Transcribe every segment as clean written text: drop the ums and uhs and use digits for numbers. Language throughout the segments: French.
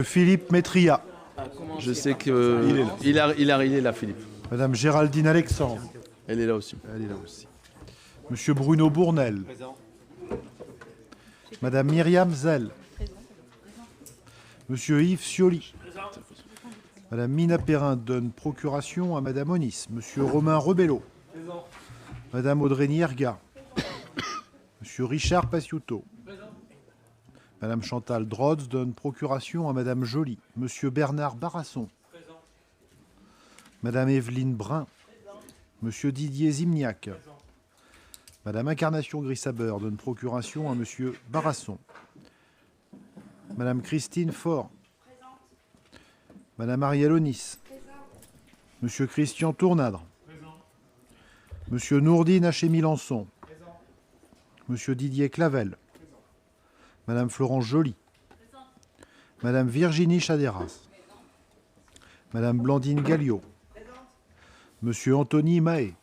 Philippe Métria. Je sais qu'il est là, Philippe. Madame Géraldine Alexandre. Elle est là aussi. Elle est là aussi. Monsieur Bruno Bournel. Madame Myriam Zell. Monsieur Yves Cioli. Madame Mina Perrin donne procuration à Madame Onis. Monsieur Romain Rebello. Madame Audrey Nierga. Monsieur Richard Passiouto. Madame Chantal Drodz donne procuration à Madame Joly. Monsieur Bernard Barasson. Madame Evelyne Brun. Monsieur Didier Zimniac. Madame Incarnation Grissaber donne procuration à Monsieur Barasson. Madame Christine Faure. Madame Ariel Onis. Monsieur Christian Tournadre. Monsieur Nourdine Hachemi-Lançon. Monsieur Didier Clavel. Madame Florence Joly. Madame Virginie Chaderas. Madame Blandine Galliot. Monsieur Anthony Mahé.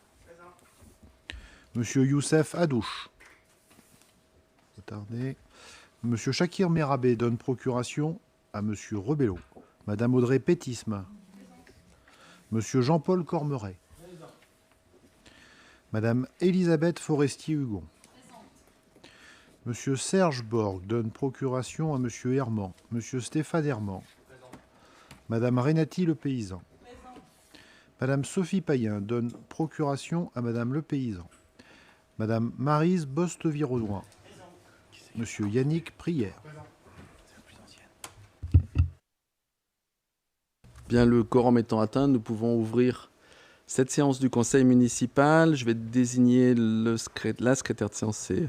Monsieur Youssef Hadouche. Monsieur Shakir Merabé donne procuration à Monsieur Rebello. Madame Audrey Pétisme. Monsieur Jean-Paul Cormeret. Madame Elisabeth Forestier-Hugon. Monsieur Serge Borg donne procuration à Monsieur Herman. Monsieur Stéphane Herman. Madame Renati Le Paysan. Madame Sophie Payen donne procuration à Madame Le Paysan. Madame Maryse Boste-Virodouin. Monsieur Yannick Prière. Bien, le quorum étant atteint, nous pouvons ouvrir cette séance du conseil municipal. Je vais désigner la secrétaire de séance, c'est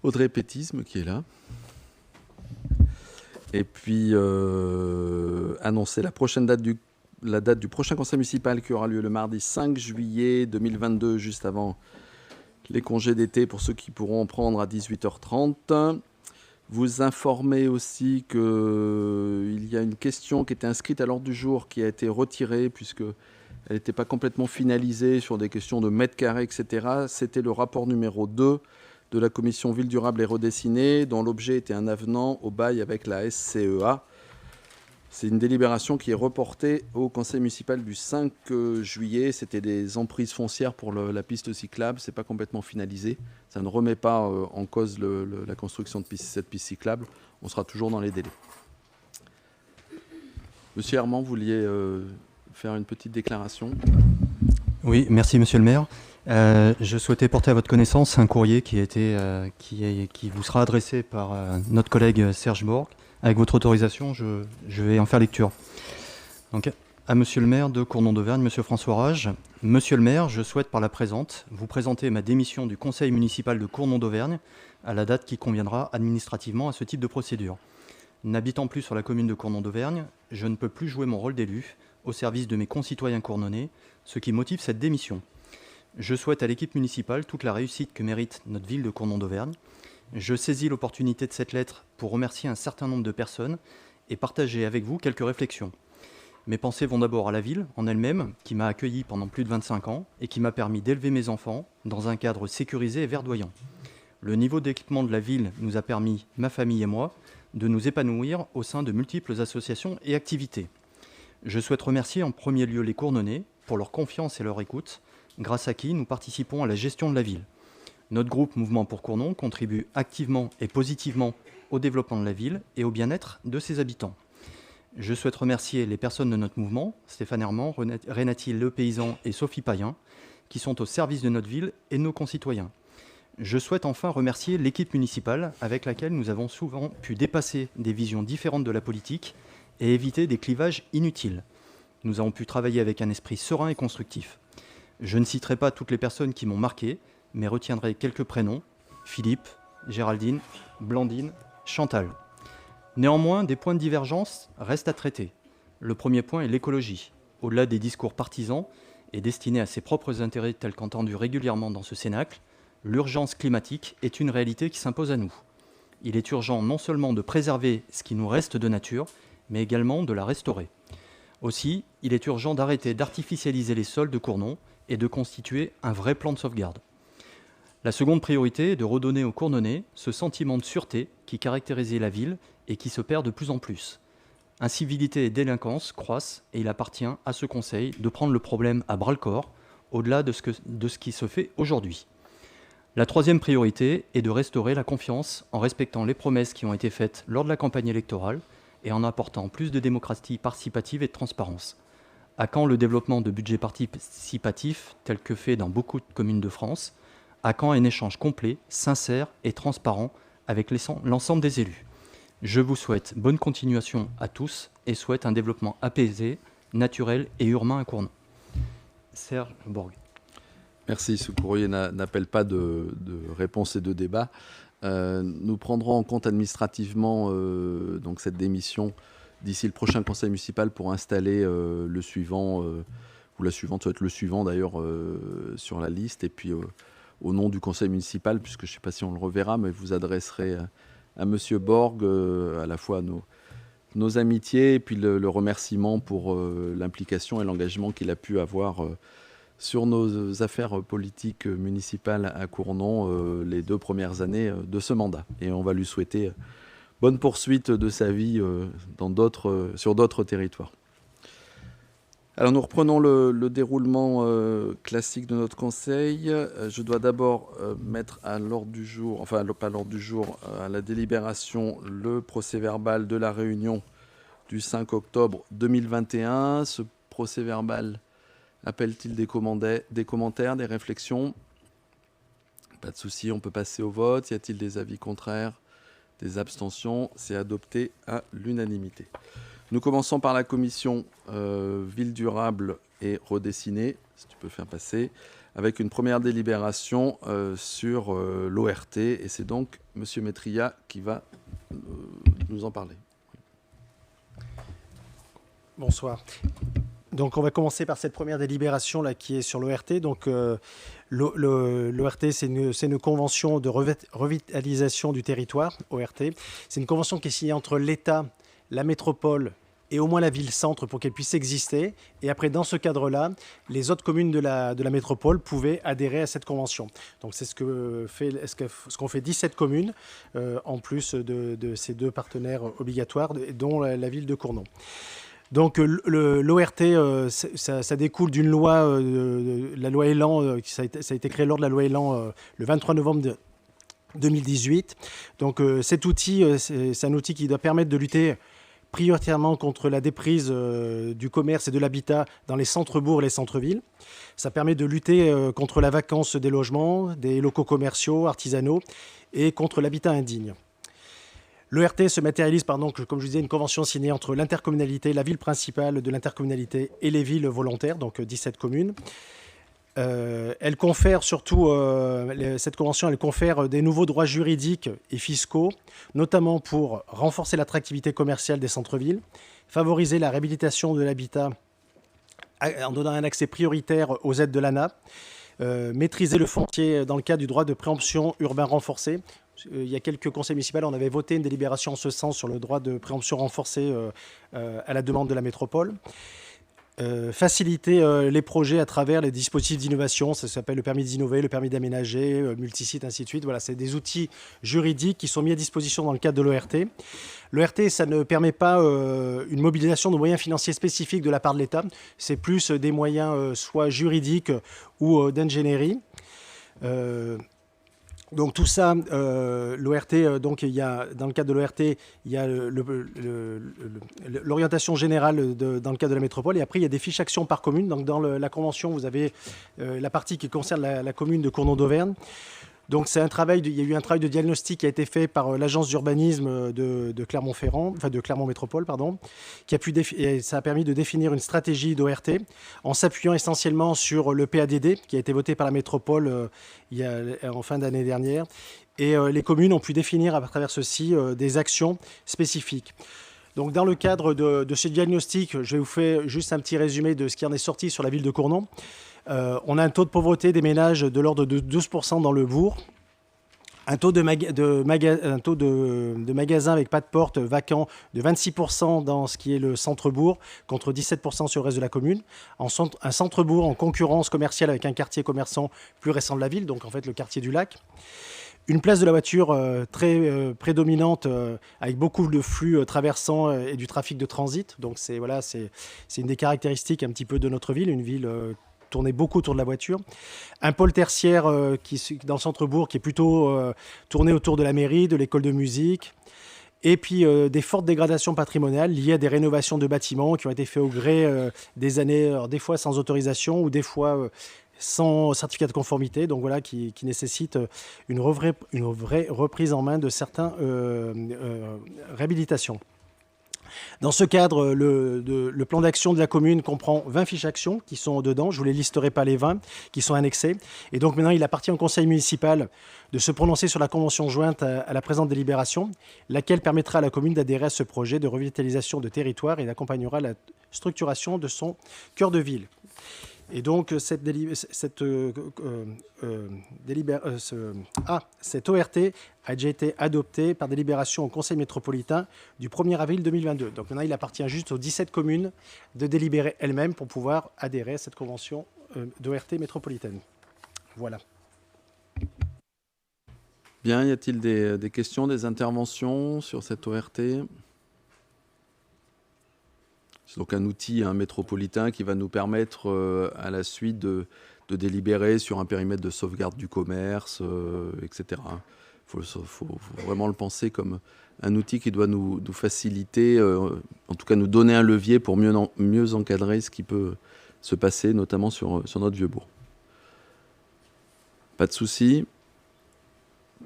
Audrey Pétisme qui est là. Et puis annoncer la date du prochain conseil municipal qui aura lieu le mardi 5 juillet 2022, juste avant les congés d'été pour ceux qui pourront en prendre à 18h30. Vous informer aussi qu'il y a une question qui était inscrite à l'ordre du jour qui a été retirée puisqu'elle n'était pas complètement finalisée sur des questions de mètres carrés, etc. C'était le rapport numéro 2 de la commission Ville durable et redessinée, dont l'objet était un avenant au bail avec la SCEA. C'est une délibération qui est reportée au conseil municipal du 5 juillet. C'était des emprises foncières pour la piste cyclable. Ce n'est pas complètement finalisé. Ça ne remet pas en cause la construction de cette piste cyclable. On sera toujours dans les délais. Monsieur Herman, vous vouliez faire une petite déclaration ? Oui, merci Monsieur le maire. Je souhaitais porter à votre connaissance un courrier qui vous sera adressé par notre collègue Serge Borg. Avec votre autorisation, je vais en faire lecture. Donc, à Monsieur le maire de Cournon-d'Auvergne, Monsieur François Rage. Monsieur le maire, je souhaite par la présente vous présenter ma démission du conseil municipal de Cournon-d'Auvergne à la date qui conviendra administrativement à ce type de procédure. N'habitant plus sur la commune de Cournon-d'Auvergne, je ne peux plus jouer mon rôle d'élu au service de mes concitoyens cournonnais, ce qui motive cette démission. Je souhaite à l'équipe municipale toute la réussite que mérite notre ville de Cournon-d'Auvergne. Je saisis l'opportunité de cette lettre pour remercier un certain nombre de personnes et partager avec vous quelques réflexions. Mes pensées vont d'abord à la ville en elle-même, qui m'a accueilli pendant plus de 25 ans et qui m'a permis d'élever mes enfants dans un cadre sécurisé et verdoyant. Le niveau d'équipement de la ville nous a permis, ma famille et moi, de nous épanouir au sein de multiples associations et activités. Je souhaite remercier en premier lieu les Cournonnais pour leur confiance et leur écoute, grâce à qui nous participons à la gestion de la ville. Notre groupe Mouvement pour Cournon contribue activement et positivement au développement de la ville et au bien-être de ses habitants. Je souhaite remercier les personnes de notre mouvement, Stéphane Herman, Renati Le Paysan et Sophie Payen, qui sont au service de notre ville et de nos concitoyens. Je souhaite enfin remercier l'équipe municipale avec laquelle nous avons souvent pu dépasser des visions différentes de la politique et éviter des clivages inutiles. Nous avons pu travailler avec un esprit serein et constructif. Je ne citerai pas toutes les personnes qui m'ont marqué, mais retiendrai quelques prénoms, Philippe, Géraldine, Blandine, Chantal. Néanmoins, des points de divergence restent à traiter. Le premier point est l'écologie. Au-delà des discours partisans et destinés à ses propres intérêts tels qu'entendus régulièrement dans ce cénacle, l'urgence climatique est une réalité qui s'impose à nous. Il est urgent non seulement de préserver ce qui nous reste de nature, mais également de la restaurer. Aussi, il est urgent d'arrêter d'artificialiser les sols de Cournon et de constituer un vrai plan de sauvegarde. La seconde priorité est de redonner aux Cournonnais ce sentiment de sûreté qui caractérisait la ville et qui se perd de plus en plus. Incivilité et délinquance croissent et il appartient à ce Conseil de prendre le problème à bras-le-corps, au-delà de ce qui se fait aujourd'hui. La troisième priorité est de restaurer la confiance en respectant les promesses qui ont été faites lors de la campagne électorale et en apportant plus de démocratie participative et de transparence. À quand le développement de budgets participatifs tel que fait dans beaucoup de communes de France? À quand un échange complet, sincère et transparent avec l'ensemble des élus? Je vous souhaite bonne continuation à tous et souhaite un développement apaisé, naturel et urbain à Cournon. Serge Borg. Merci. Ce courrier n'appelle pas de réponse et de débat. Nous prendrons en compte administrativement donc cette démission d'ici le prochain conseil municipal pour installer le suivant, ou la suivante, soit le suivant d'ailleurs sur la liste. Et puis au nom du conseil municipal, puisque je ne sais pas si on le reverra, mais vous adresserez à Monsieur Borg à la fois nos amitiés et puis le remerciement pour l'implication et l'engagement qu'il a pu avoir sur nos affaires politiques municipales à Cournon les 2 premières années de ce mandat. Et on va lui souhaiter bonne poursuite de sa vie sur d'autres territoires. Alors nous reprenons le déroulement classique de notre conseil. Je dois d'abord mettre à l'ordre du jour, enfin pas à l'ordre du jour, à la délibération, le procès-verbal de la réunion du 5 octobre 2021. Ce procès-verbal appelle-t-il des commentaires, des réflexions? Pas de souci, on peut passer au vote. Y a-t-il des avis contraires, des abstentions? C'est adopté à l'unanimité. Nous commençons par la commission Ville durable et redessinée, si tu peux faire passer, avec une première délibération sur l'ORT. Et c'est donc M. Métria qui va nous en parler. Bonsoir. Donc on va commencer par cette première délibération là, qui est sur l'ORT. Donc l'ORT, c'est une convention de revitalisation du territoire, ORT. C'est une convention qui est signée entre l'État, la métropole et au moins la ville-centre pour qu'elle puisse exister. Et après, dans ce cadre-là, les autres communes de la métropole pouvaient adhérer à cette convention. Donc c'est ce qu'ont fait 17 communes, en plus de ces 2 partenaires obligatoires, dont la ville de Cournon. Donc l'ORT, ça découle d'une loi, la loi Elan, ça a été créé lors de la loi Elan le 23 novembre 2018. Donc cet outil, c'est un outil qui doit permettre de lutter prioritairement contre la déprise du commerce et de l'habitat dans les centres-bourgs et les centres-villes. Ça permet de lutter contre la vacance des logements, des locaux commerciaux, artisanaux et contre l'habitat indigne. L'ORT se matérialise par, donc, comme je disais, une convention signée entre l'intercommunalité, la ville principale de l'intercommunalité et les villes volontaires, donc 17 communes. Elle confère surtout, cette convention, elle confère des nouveaux droits juridiques et fiscaux, notamment pour renforcer l'attractivité commerciale des centres-villes, favoriser la réhabilitation de l'habitat en donnant un accès prioritaire aux aides de l'ANA, maîtriser le foncier dans le cadre du droit de préemption urbain renforcé. Il y a quelques conseils municipaux, on avait voté une délibération en ce sens sur le droit de préemption renforcé à la demande de la métropole. Faciliter les projets à travers les dispositifs d'innovation, ça s'appelle le permis d'innover, le permis d'aménager, multisite, ainsi de suite. Voilà, c'est des outils juridiques qui sont mis à disposition dans le cadre de l'ORT. L'ORT, ça ne permet pas une mobilisation de moyens financiers spécifiques de la part de l'État. C'est plus des moyens soit juridiques ou d'ingénierie. Donc tout ça, l'ORT, donc il y a, dans le cadre de l'ORT, il y a l'orientation générale dans le cadre de la métropole, et après il y a des fiches actions par commune. Donc dans la convention, vous avez la partie qui concerne la commune de Cournon d'Auvergne. Donc c'est il y a eu un travail de diagnostic qui a été fait par l'agence d'urbanisme de Clermont-Ferrand, enfin de Clermont Métropole, pardon, et ça a permis de définir une stratégie d'ORT en s'appuyant essentiellement sur le PADD qui a été voté par la métropole en fin d'année dernière. Et les communes ont pu définir à travers ceci des actions spécifiques. Donc dans le cadre de ce diagnostic, je vais vous faire juste un petit résumé de ce qui en est sorti sur la ville de Cournon. On a un taux de pauvreté des ménages de l'ordre de 12% dans le bourg. Un taux de magasins avec pas de porte vacants de 26% dans ce qui est le centre-bourg, contre 17% sur le reste de la commune. Un centre-bourg en concurrence commerciale avec un quartier commerçant plus récent de la ville, donc en fait le quartier du Lac. Une place de la voiture très prédominante, avec beaucoup de flux traversants et du trafic de transit. Donc c'est une des caractéristiques un petit peu de notre ville, une ville tournée beaucoup autour de la voiture. Un pôle tertiaire dans le centre-bourg qui est plutôt tourné autour de la mairie, de l'école de musique. Et puis des fortes dégradations patrimoniales liées à des rénovations de bâtiments qui ont été faits au gré des années, alors des fois sans autorisation ou des fois sans certificat de conformité, donc voilà, qui nécessite une vraie reprise en main de certaines réhabilitations. Dans ce cadre, le plan d'action de la commune comprend 20 fiches actions qui sont dedans. Je ne vous les listerai pas les 20 qui sont annexées. Et donc maintenant, il appartient au conseil municipal de se prononcer sur la convention jointe à la présente délibération, laquelle permettra à la commune d'adhérer à ce projet de revitalisation de territoire et accompagnera la structuration de son cœur de ville. Et donc, cette ORT a déjà été adoptée par délibération au Conseil métropolitain du 1er avril 2022. Donc maintenant, il appartient juste aux 17 communes de délibérer elles-mêmes pour pouvoir adhérer à cette convention d'ORT métropolitaine. Voilà. Bien, y a-t-il des questions, des interventions sur cette ORT ? C'est donc un outil métropolitain qui va nous permettre à la suite de délibérer sur un périmètre de sauvegarde du commerce, etc. Il faut vraiment le penser comme un outil qui doit nous faciliter, en tout cas nous donner un levier pour mieux encadrer ce qui peut se passer, notamment sur notre Vieux-Bourg. Pas de soucis,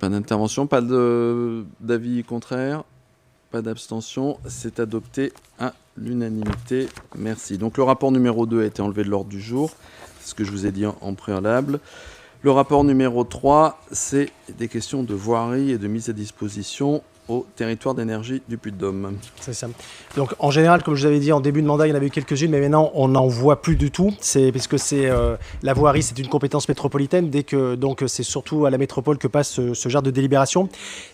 pas d'intervention, pas d'avis contraire, pas d'abstention, c'est adopté à l'unanimité. Merci. Donc le rapport numéro 2 a été enlevé de l'ordre du jour, c'est ce que je vous ai dit en préalable. Le rapport numéro 3, c'est des questions de voirie et de mise à disposition au territoire d'énergie du Puy-de-Dôme. C'est ça. Donc en général, comme je vous avais dit en début de mandat, il y en avait eu quelques-unes, mais maintenant on n'en voit plus du tout. Puisque la voirie, c'est une compétence métropolitaine. Donc c'est surtout à la métropole que passe ce genre de délibération.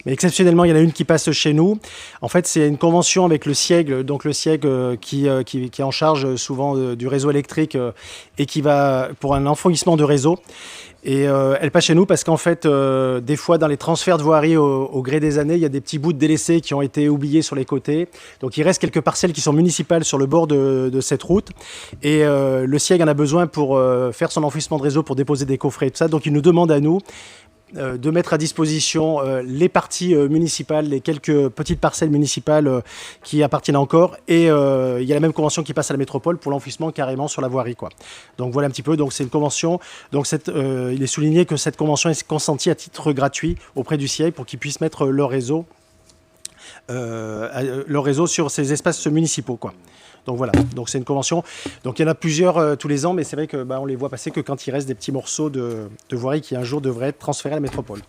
Mais exceptionnellement, il y en a une qui passe chez nous. En fait, c'est une convention avec le SIEG, donc le SIEG qui est en charge souvent du réseau électrique et qui va pour un enfouissement de réseau. Et elle passe chez nous parce qu'en fait, des fois, dans les transferts de voirie au gré des années, il y a des petits bouts de délaissés qui ont été oubliés sur les côtés. Donc, il reste quelques parcelles qui sont municipales sur le bord de cette route. Et le SIEG en a besoin pour faire son enfouissement de réseau, pour déposer des coffrets et tout ça. Donc, il nous demande à nous de mettre à disposition les parties municipales, les quelques petites parcelles municipales qui appartiennent encore. Et il y a la même convention qui passe à la métropole pour l'enfouissement carrément sur la voirie, quoi. Donc voilà un petit peu. Donc c'est une convention. Donc il est souligné que cette convention est consentie à titre gratuit auprès du CIEG pour qu'ils puissent mettre leur réseau sur ces espaces municipaux, quoi. Donc voilà, donc c'est une convention. Donc il y en a plusieurs tous les ans, mais c'est vrai que on les voit passer que quand il reste des petits morceaux de voirie qui un jour devraient être transférés à la métropole.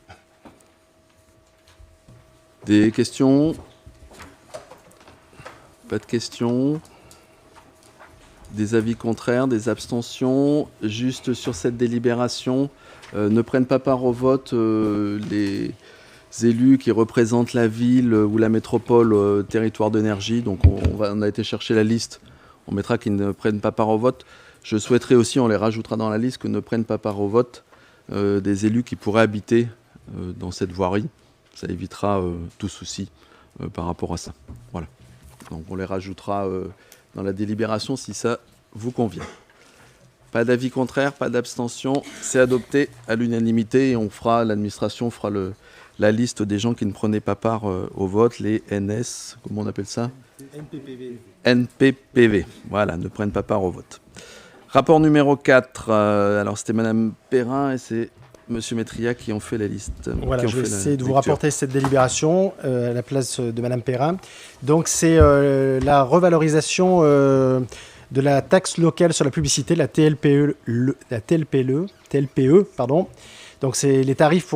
Des questions ? Pas de questions ? Des avis contraires, des abstentions ? Juste sur cette délibération, ne prennent pas part au vote les élus qui représentent la ville ou la métropole territoire d'énergie. Donc on a été chercher la liste, on mettra qu'ils ne prennent pas part au vote. Je souhaiterais aussi, on les rajoutera dans la liste, que ne prennent pas part au vote des élus qui pourraient habiter dans cette voirie. Ça évitera tout souci par rapport à ça. Voilà. Donc on les rajoutera dans la délibération si ça vous convient. Pas d'avis contraire, pas d'abstention, c'est adopté à l'unanimité et l'administration fera la liste des gens qui ne prenaient pas part au vote, les NS, comment on appelle ça ? NPPV. NPPV, voilà, ne prennent pas part au vote. Rapport numéro 4, alors c'était Madame Perrin et c'est Monsieur Métriac qui ont fait la liste. Voilà, je vais essayer de vous rapporter cette délibération à la place de Madame Perrin. Donc c'est la revalorisation de la taxe locale sur la publicité, la TLPE, pardon. Donc, c'est les tarifs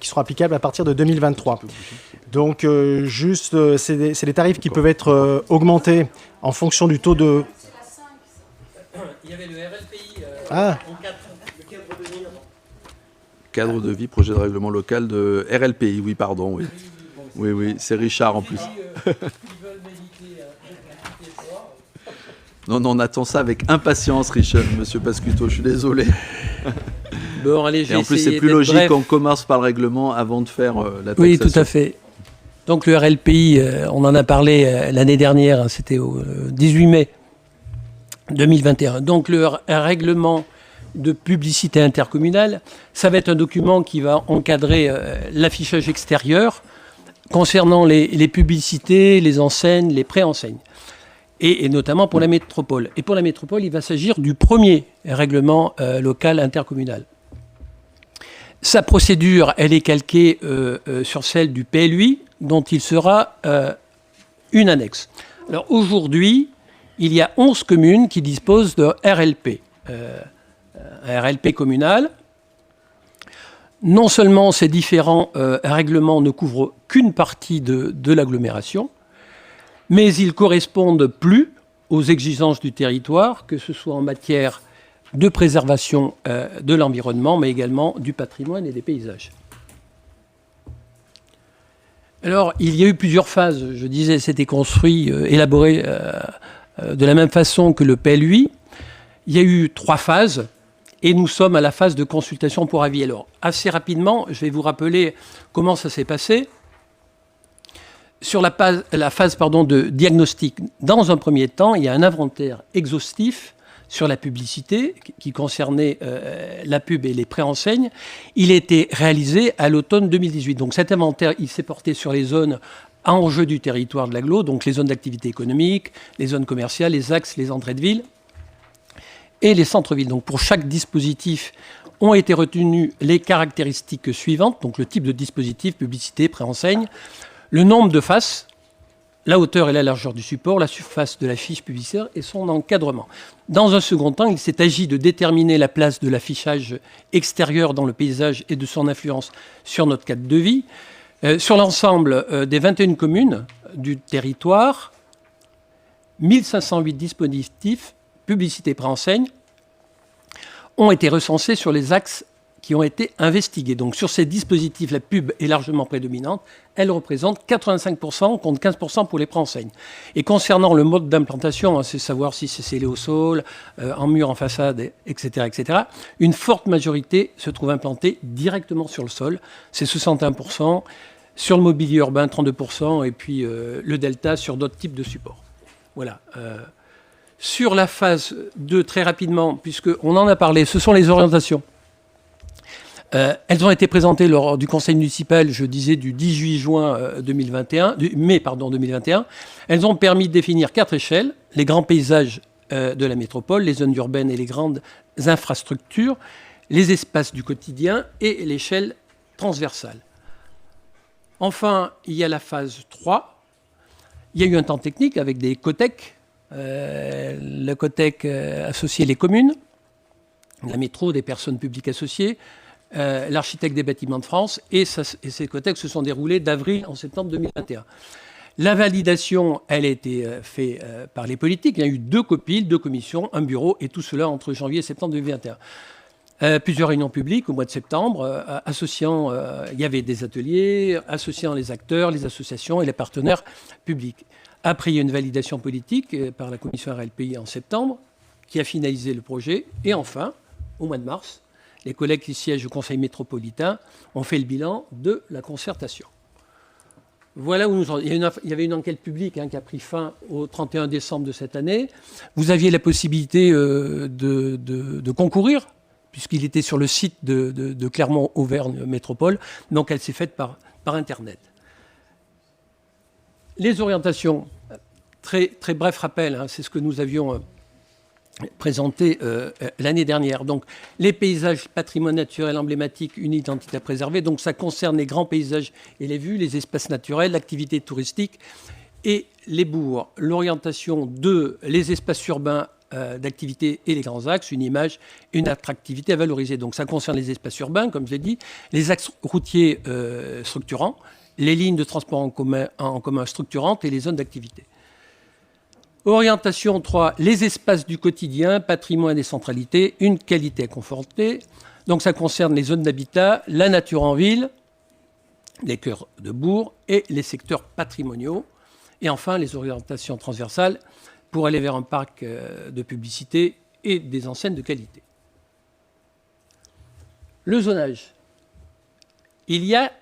qui seront applicables à partir de 2023. Donc, c'est les tarifs qui peuvent être augmentés en fonction du taux de... Il y avait le RLPI en 4. Cadre de vie, projet de règlement local de RLPI, oui, pardon, oui. Oui, c'est Richard en plus. Non, on attend ça avec impatience, Richard, monsieur Pascuto, je suis désolé. Bon, allez, et en plus, c'est plus logique qu'on commence par le règlement avant de faire la taxation. Oui, tout à fait. Donc le RLPI, on en a parlé l'année dernière, hein, c'était au 18 mai 2021. Donc le règlement de publicité intercommunale, ça va être un document qui va encadrer l'affichage extérieur concernant les publicités, les enseignes, les préenseignes. Et notamment pour la métropole. Et pour la métropole, il va s'agir du premier règlement local intercommunal. Sa procédure, elle est calquée sur celle du PLUI, dont il sera une annexe. Alors aujourd'hui, il y a 11 communes qui disposent de RLP, un RLP communal. Non seulement ces différents règlements ne couvrent qu'une partie de l'agglomération, mais ils correspondent plus aux exigences du territoire, que ce soit en matière de préservation de l'environnement, mais également du patrimoine et des paysages. Alors, il y a eu plusieurs phases. Je disais, c'était construit, élaboré de la même façon que le PLUI. Il y a eu 3 phases, et nous sommes à la phase de consultation pour avis. Alors, assez rapidement, je vais vous rappeler comment ça s'est passé. Sur la phase de diagnostic, dans un premier temps, il y a un inventaire exhaustif sur la publicité qui concernait la pub et les préenseignes. Il a été réalisé à l'automne 2018. Donc cet inventaire, il s'est porté sur les zones à enjeu du territoire de l'agglo, donc les zones d'activité économique, les zones commerciales, les axes, les entrées de ville et les centres-villes. Donc pour chaque dispositif, ont été retenues les caractéristiques suivantes, donc le type de dispositif, publicité, préenseigne, le nombre de faces, la hauteur et la largeur du support, la surface de la fiche publicitaire et son encadrement. Dans un second temps, il s'est agi de déterminer la place de l'affichage extérieur dans le paysage et de son influence sur notre cadre de vie. Sur l'ensemble des 21 communes du territoire, 1508 dispositifs, publicité préenseigne, ont été recensés sur les axes qui ont été investigués. Donc sur ces dispositifs, la pub est largement prédominante. Elle représente 85% contre 15% pour les préenseignes. Et concernant le mode d'implantation, c'est savoir si c'est scellé au sol, en mur, en façade, etc., etc., une forte majorité se trouve implantée directement sur le sol. C'est 61%. Sur le mobilier urbain, 32%. Et puis le delta sur d'autres types de supports. Voilà. Sur la phase 2, très rapidement, puisqu'on en a parlé, ce sont les orientations. Elles ont été présentées lors du conseil municipal, je disais, du 18 juin 2021, du mai 2021. Elles ont permis de définir 4 échelles, les grands paysages de la métropole, les zones urbaines et les grandes infrastructures, les espaces du quotidien et l'échelle transversale. Enfin, il y a la phase 3. Il y a eu un temps technique avec des COTEC, le COTEC associé les communes, la métro des personnes publiques associées, l'architecte des bâtiments de France, et ces COTEC se sont déroulés d'avril en septembre 2021. La validation, elle a été faite par les politiques. Il y a eu 2 COPIL, 2 commissions, un bureau, et tout cela entre janvier et septembre 2021. Plusieurs réunions publiques au mois de septembre, associant, il y avait des ateliers, associant les acteurs, les associations et les partenaires publics. Après, il y a une validation politique par la commission RLPI en septembre, qui a finalisé le projet. Et enfin, au mois de mars, les collègues qui siègent au Conseil métropolitain ont fait le bilan de la concertation. Voilà où nous en... Il y avait une enquête publique qui a pris fin au 31 décembre de cette année. Vous aviez la possibilité de concourir, puisqu'il était sur le site de Clermont-Auvergne Métropole. Donc elle s'est faite par Internet. Les orientations, très bref rappel, c'est ce que nous avions présenté l'année dernière. Donc, les paysages, patrimoine naturel emblématique, une identité à préserver. Donc, ça concerne les grands paysages et les vues, les espaces naturels, l'activité touristique et les bourgs. L'orientation 2, les espaces urbains d'activité et les grands axes, une image, une attractivité à valoriser. Donc, ça concerne les espaces urbains, comme je l'ai dit, les axes routiers structurants, les lignes de transport en commun structurantes et les zones d'activité. Orientation 3, les espaces du quotidien, patrimoine et centralité, une qualité à conforter. Donc ça concerne les zones d'habitat, la nature en ville, les cœurs de bourg et les secteurs patrimoniaux. Et enfin, les orientations transversales pour aller vers un parc de publicité et des enseignes de qualité. Le zonage. Il y a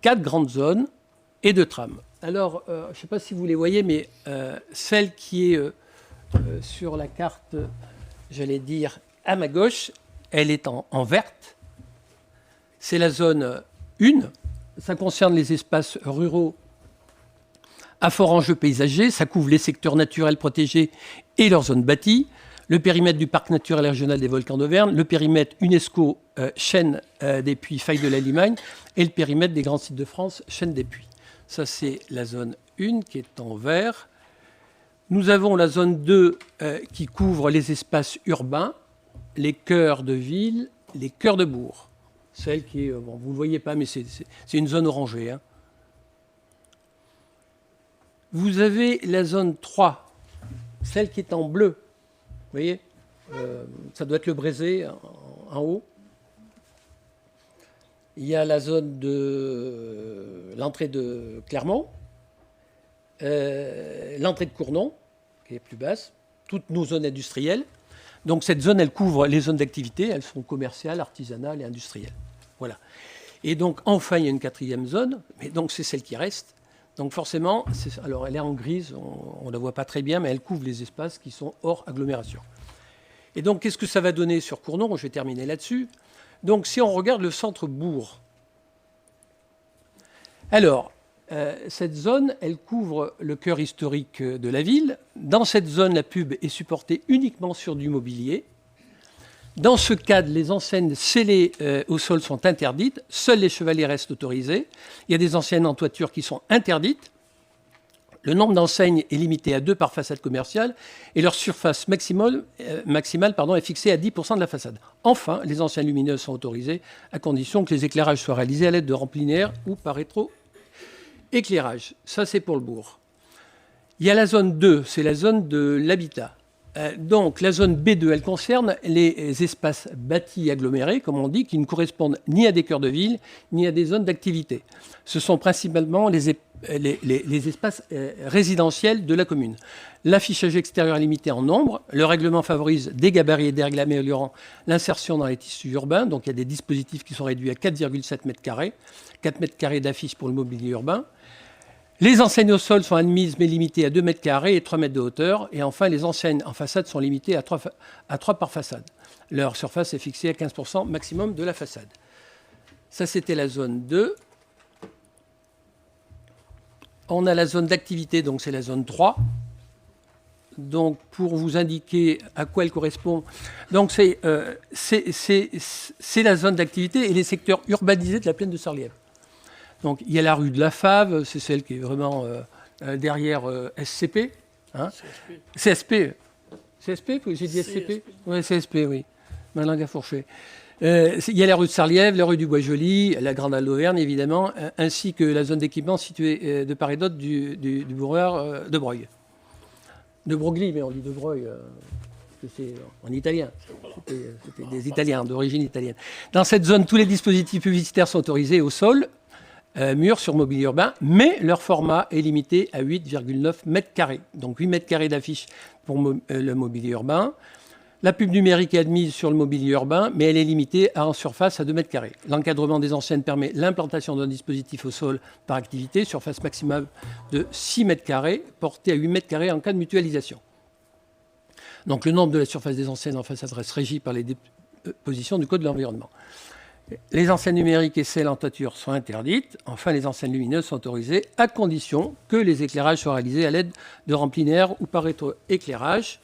4 grandes zones et 2 trams. Alors, je ne sais pas si vous les voyez, mais celle qui est sur la carte, j'allais dire, à ma gauche, elle est en verte. C'est la zone 1. Ça concerne les espaces ruraux à fort enjeu paysager. Ça couvre les secteurs naturels protégés et leurs zones bâties. Le périmètre du parc naturel régional des volcans d'Auvergne, le périmètre UNESCO chaîne des puits faille de la Limagne et le périmètre des grands sites de France chaîne des puits. Ça, c'est la zone 1 qui est en vert. Nous avons la zone 2 qui couvre les espaces urbains, les cœurs de ville, les cœurs de bourg. Celle qui est, bon, vous ne le voyez pas, mais c'est une zone orangée. Hein. Vous avez la zone 3, celle qui est en bleu. Vous voyez, ça doit être le Brézé en haut. Il y a la zone de l'entrée de Clermont, l'entrée de Cournon, qui est plus basse, toutes nos zones industrielles. Donc cette zone, elle couvre les zones d'activité, elles sont commerciales, artisanales et industrielles. Voilà. Et donc enfin, il y a une 4e zone, mais donc c'est celle qui reste. Donc forcément, alors elle est en grise, on ne la voit pas très bien, mais elle couvre les espaces qui sont hors agglomération. Et donc qu'est-ce que ça va donner sur Cournon? Je vais terminer là-dessus. Donc si on regarde le centre-bourg, alors cette zone, elle couvre le cœur historique de la ville. Dans cette zone, la pub est supportée uniquement sur du mobilier. Dans ce cadre, les enseignes scellées au sol sont interdites. Seuls les chevalets restent autorisés. Il y a des enseignes en toiture qui sont interdites. Le nombre d'enseignes est limité à 2 par façade commerciale et leur surface maximale est fixée à 10% de la façade. Enfin, les enseignes lumineuses sont autorisées à condition que les éclairages soient réalisés à l'aide de rampes linéaires ou par rétro-éclairage. Ça, c'est pour le bourg. Il y a la zone 2, c'est la zone de l'habitat. Donc, la zone B2, elle concerne les espaces bâtis agglomérés, comme on dit, qui ne correspondent ni à des cœurs de ville, ni à des zones d'activité. Ce sont principalement les espaces résidentiels de la commune. L'affichage extérieur est limité en nombre. Le règlement favorise des gabarits et des règles améliorant l'insertion dans les tissus urbains. Donc, il y a des dispositifs qui sont réduits à 4,7 m², 4 m² d'affiches pour le mobilier urbain. Les enseignes au sol sont admises mais limitées à 2 m² et 3 m de hauteur. Et enfin, les enseignes en façade sont limitées à 3 par façade. Leur surface est fixée à 15% maximum de la façade. Ça, c'était la zone 2. On a la zone d'activité, donc c'est la zone 3. Donc, pour vous indiquer à quoi elle correspond, donc c'est la zone d'activité et les secteurs urbanisés de la plaine de Sarliève. Donc, il y a la rue de la Fave, c'est celle qui est vraiment derrière SCP. Hein. CSP. CSP, j'ai dit SCP. Oui, CSP, oui. Ma langue a fourché. Il y a la rue de Sarliève, la rue du Bois-Joli, la Grande Halle d'Auvergne, évidemment, ainsi que la zone d'équipement située de part et d'autre du boulevard de Broglie. De Broglie, mais on dit de Broglie. C'est en italien. C'était des Italiens, d'origine italienne. Dans cette zone, tous les dispositifs publicitaires sont autorisés au sol, murs sur mobilier urbain, mais leur format est limité à 8,9 m². Donc 8 m² d'affiches pour le mobilier urbain. La pub numérique est admise sur le mobilier urbain, mais elle est limitée en surface à 2 m². L'encadrement des enseignes permet l'implantation d'un dispositif au sol par activité, surface maximale de 6 m², portée à 8 m² en cas de mutualisation. Donc le nombre de la surface des enseignes en façade reste régi par les dispositions du Code de l'environnement. Les enseignes numériques et celles en toiture sont interdites. Enfin, les enseignes lumineuses sont autorisées à condition que les éclairages soient réalisés à l'aide de rampes linéaires ou par rétroéclairage.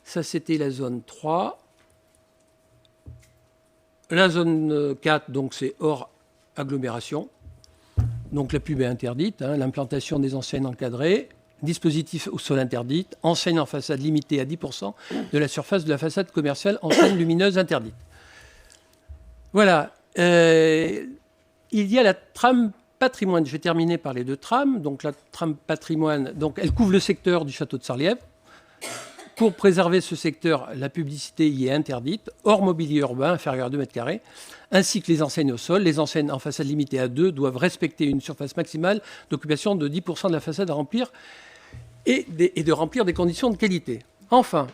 Ça, c'était la zone 3. La zone 4, donc, c'est hors agglomération. Donc, la pub est interdite. Hein, l'implantation des enseignes encadrées. Dispositif au sol interdit. Enseigne en façade limitée à 10% de la surface de la façade commerciale. Enseigne lumineuse interdite. Voilà. Il y a la trame patrimoine. Je vais terminer par les 2 trames. Donc, la trame patrimoine, donc, elle couvre le secteur du château de Sarliève. Pour préserver ce secteur, la publicité y est interdite, hors mobilier urbain inférieur à 2 mètres carrés, ainsi que les enseignes au sol. Les enseignes en façade limitée à 2 doivent respecter une surface maximale d'occupation de 10% de la façade à remplir et de remplir des conditions de qualité. Enfin,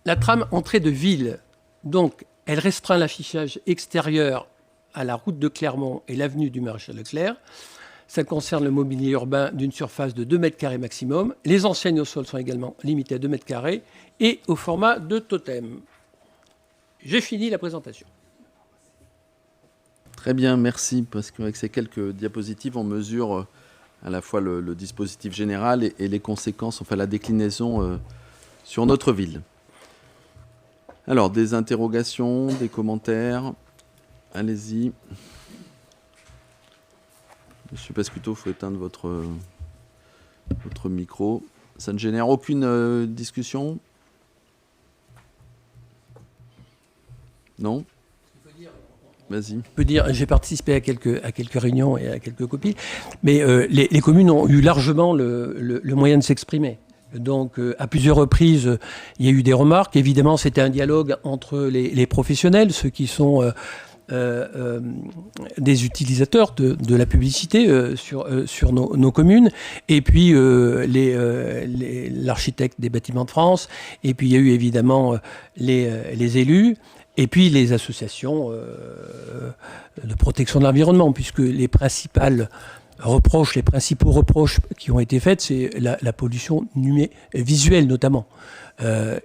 la trame entrée de ville, donc, elle restreint l'affichage extérieur à la route de Clermont et l'avenue du Maréchal Leclerc. Ça concerne le mobilier urbain d'une surface de 2 mètres carrés maximum. Les enseignes au sol sont également limitées à 2 mètres carrés et au format de totem. J'ai fini la présentation. Très bien, merci, parce qu'avec ces quelques diapositives, on mesure à la fois le dispositif général et les conséquences, enfin la déclinaison sur notre ville. Alors, des interrogations, des commentaires, allez-y. Monsieur Pascuto, il faut éteindre votre micro. Ça ne génère aucune discussion? Non? Vas-y. Je peux dire, j'ai participé à quelques réunions et à quelques copies, mais les communes ont eu largement le moyen de s'exprimer. Donc, à plusieurs reprises, il y a eu des remarques. Évidemment, c'était un dialogue entre les professionnels, ceux qui sont des utilisateurs de la publicité sur nos communes, et puis l'architecte des Bâtiments de France, et puis il y a eu évidemment les élus, et puis les associations de protection de l'environnement, puisque les principaux reproches qui ont été faits, c'est la pollution visuelle notamment.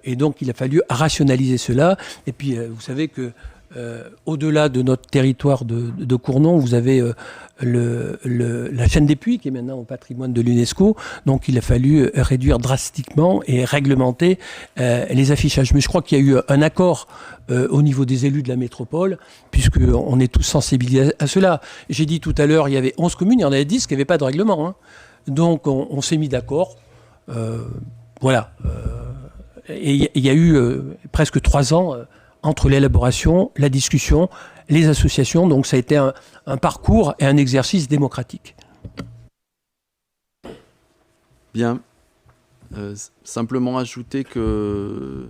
Et donc il a fallu rationaliser cela. Et puis vous savez que au-delà de notre territoire de Cournon, vous avez la chaîne des Puys qui est maintenant au patrimoine de l'UNESCO. Donc il a fallu réduire drastiquement et réglementer les affichages. Mais je crois qu'il y a eu un accord au niveau des élus de la métropole, puisqu'on est tous sensibilisés à cela. J'ai dit tout à l'heure, il y avait 11 communes, il y en avait 10 qui n'avaient pas de règlement. Hein. Donc on s'est mis d'accord. Voilà. Et il y a eu presque 3 ans entre l'élaboration, la discussion, les associations. Donc ça a été un parcours et un exercice démocratique. Bien. Simplement ajouter que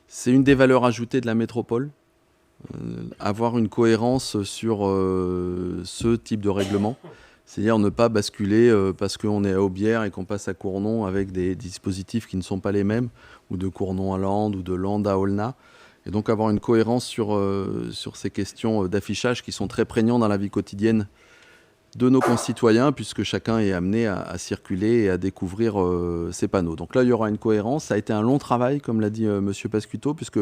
c'est une des valeurs ajoutées de la métropole, avoir une cohérence sur ce type de règlement. C'est-à-dire ne pas basculer parce qu'on est à Aubière et qu'on passe à Cournon avec des dispositifs qui ne sont pas les mêmes, ou de Cournon à Lande, ou de Lande à Aulnat. Et donc avoir une cohérence sur ces questions d'affichage qui sont très prégnantes dans la vie quotidienne de nos concitoyens, puisque chacun est amené à circuler et à découvrir ces panneaux. Donc là, il y aura une cohérence. Ça a été un long travail, comme l'a dit Monsieur Pascuto, puisque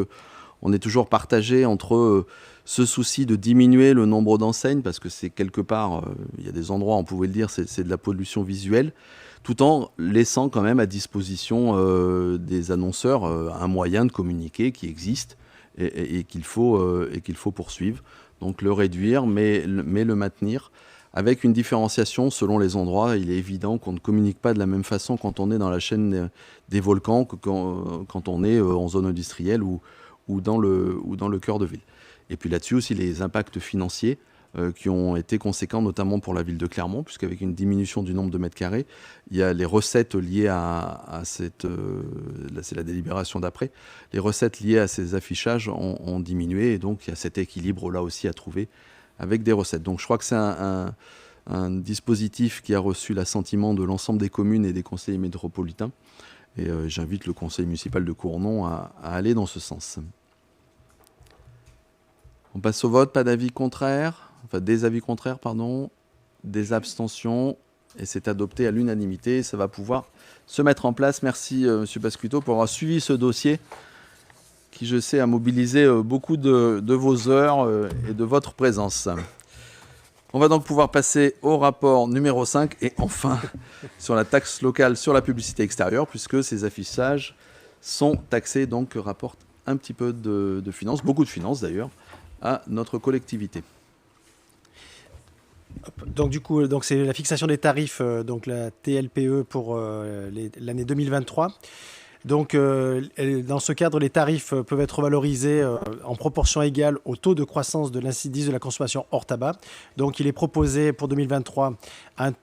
on est toujours partagé entre ce souci de diminuer le nombre d'enseignes, parce que c'est quelque part, il y a des endroits, on pouvait le dire, c'est de la pollution visuelle, tout en laissant quand même à disposition des annonceurs un moyen de communiquer qui existe, et qu'il faut poursuivre. Donc le réduire, mais le maintenir, avec une différenciation selon les endroits. Il est évident qu'on ne communique pas de la même façon quand on est dans la chaîne des volcans que quand on est en zone industrielle ou dans le cœur de ville. Et puis là-dessus aussi les impacts financiers qui ont été conséquents, notamment pour la ville de Clermont, puisqu'avec une diminution du nombre de mètres carrés, il y a les recettes liées à cette... là, c'est la délibération d'après. Les recettes liées à ces affichages ont diminué, et donc il y a cet équilibre là aussi à trouver avec des recettes. Donc je crois que c'est un dispositif qui a reçu l'assentiment de l'ensemble des communes et des conseillers métropolitains. Et j'invite le conseil municipal de Cournon à aller dans ce sens. On passe au vote. Pas d'avis contraire. Enfin, des avis contraires, pardon, des abstentions, et c'est adopté à l'unanimité. Ça va pouvoir se mettre en place. Merci, Monsieur Pascuto, pour avoir suivi ce dossier qui, je sais, a mobilisé beaucoup de vos heures et de votre présence. On va donc pouvoir passer au rapport numéro 5, et enfin, sur la taxe locale sur la publicité extérieure, puisque ces affichages sont taxés, donc rapportent un petit peu de finances, beaucoup de finances d'ailleurs, à notre collectivité. Donc du coup, c'est la fixation des tarifs, donc la TLPE pour l'année 2023. Donc, dans ce cadre, les tarifs peuvent être valorisés en proportion égale au taux de croissance de l'indice de la consommation hors tabac. Donc, il est proposé pour 2023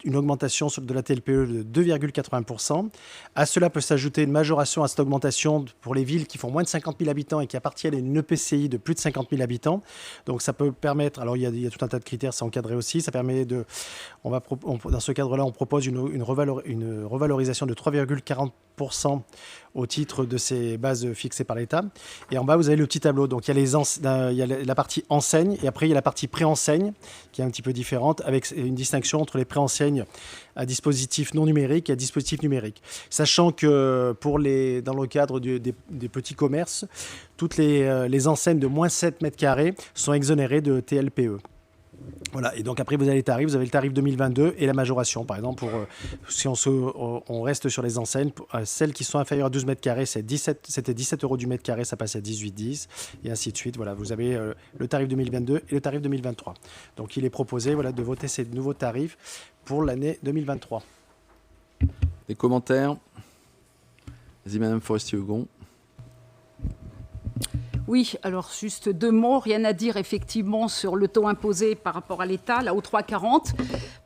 une augmentation de la TLPE de 2,80%. À cela peut s'ajouter une majoration à cette augmentation pour les villes qui font moins de 50 000 habitants et qui appartiennent à une EPCI de plus de 50 000 habitants. Donc, ça peut permettre, alors il y a tout un tas de critères, c'est encadré aussi, ça permet de, dans ce cadre-là, on propose une revalorisation de 3,40% au titre de ces bases fixées par l'État. Et en bas, vous avez le petit tableau. Donc, il y a la partie enseigne et après, il y a la partie pré-enseigne qui est un petit peu différente avec une distinction entre les pré-enseignes à dispositif non numérique et à dispositif numérique. Sachant que dans le cadre des petits commerces, toutes les enseignes de moins 7 mètres carrés sont exonérées de TLPE. Voilà, et donc après vous avez les tarifs, vous avez le tarif 2022 et la majoration. Par exemple, si on reste sur les enseignes, celles qui sont inférieures à 12 mètres carrés, c'était 17 € du mètre carré, ça passe à 18,10 et ainsi de suite. Voilà, vous avez le tarif 2022 et le tarif 2023. Donc il est proposé de voter ces nouveaux tarifs pour l'année 2023. Des commentaires? Vas-y, Madame Forestier-Hugon. Oui, alors juste 2 mots, rien à dire effectivement sur le taux imposé par rapport à l'État, là au 3,40.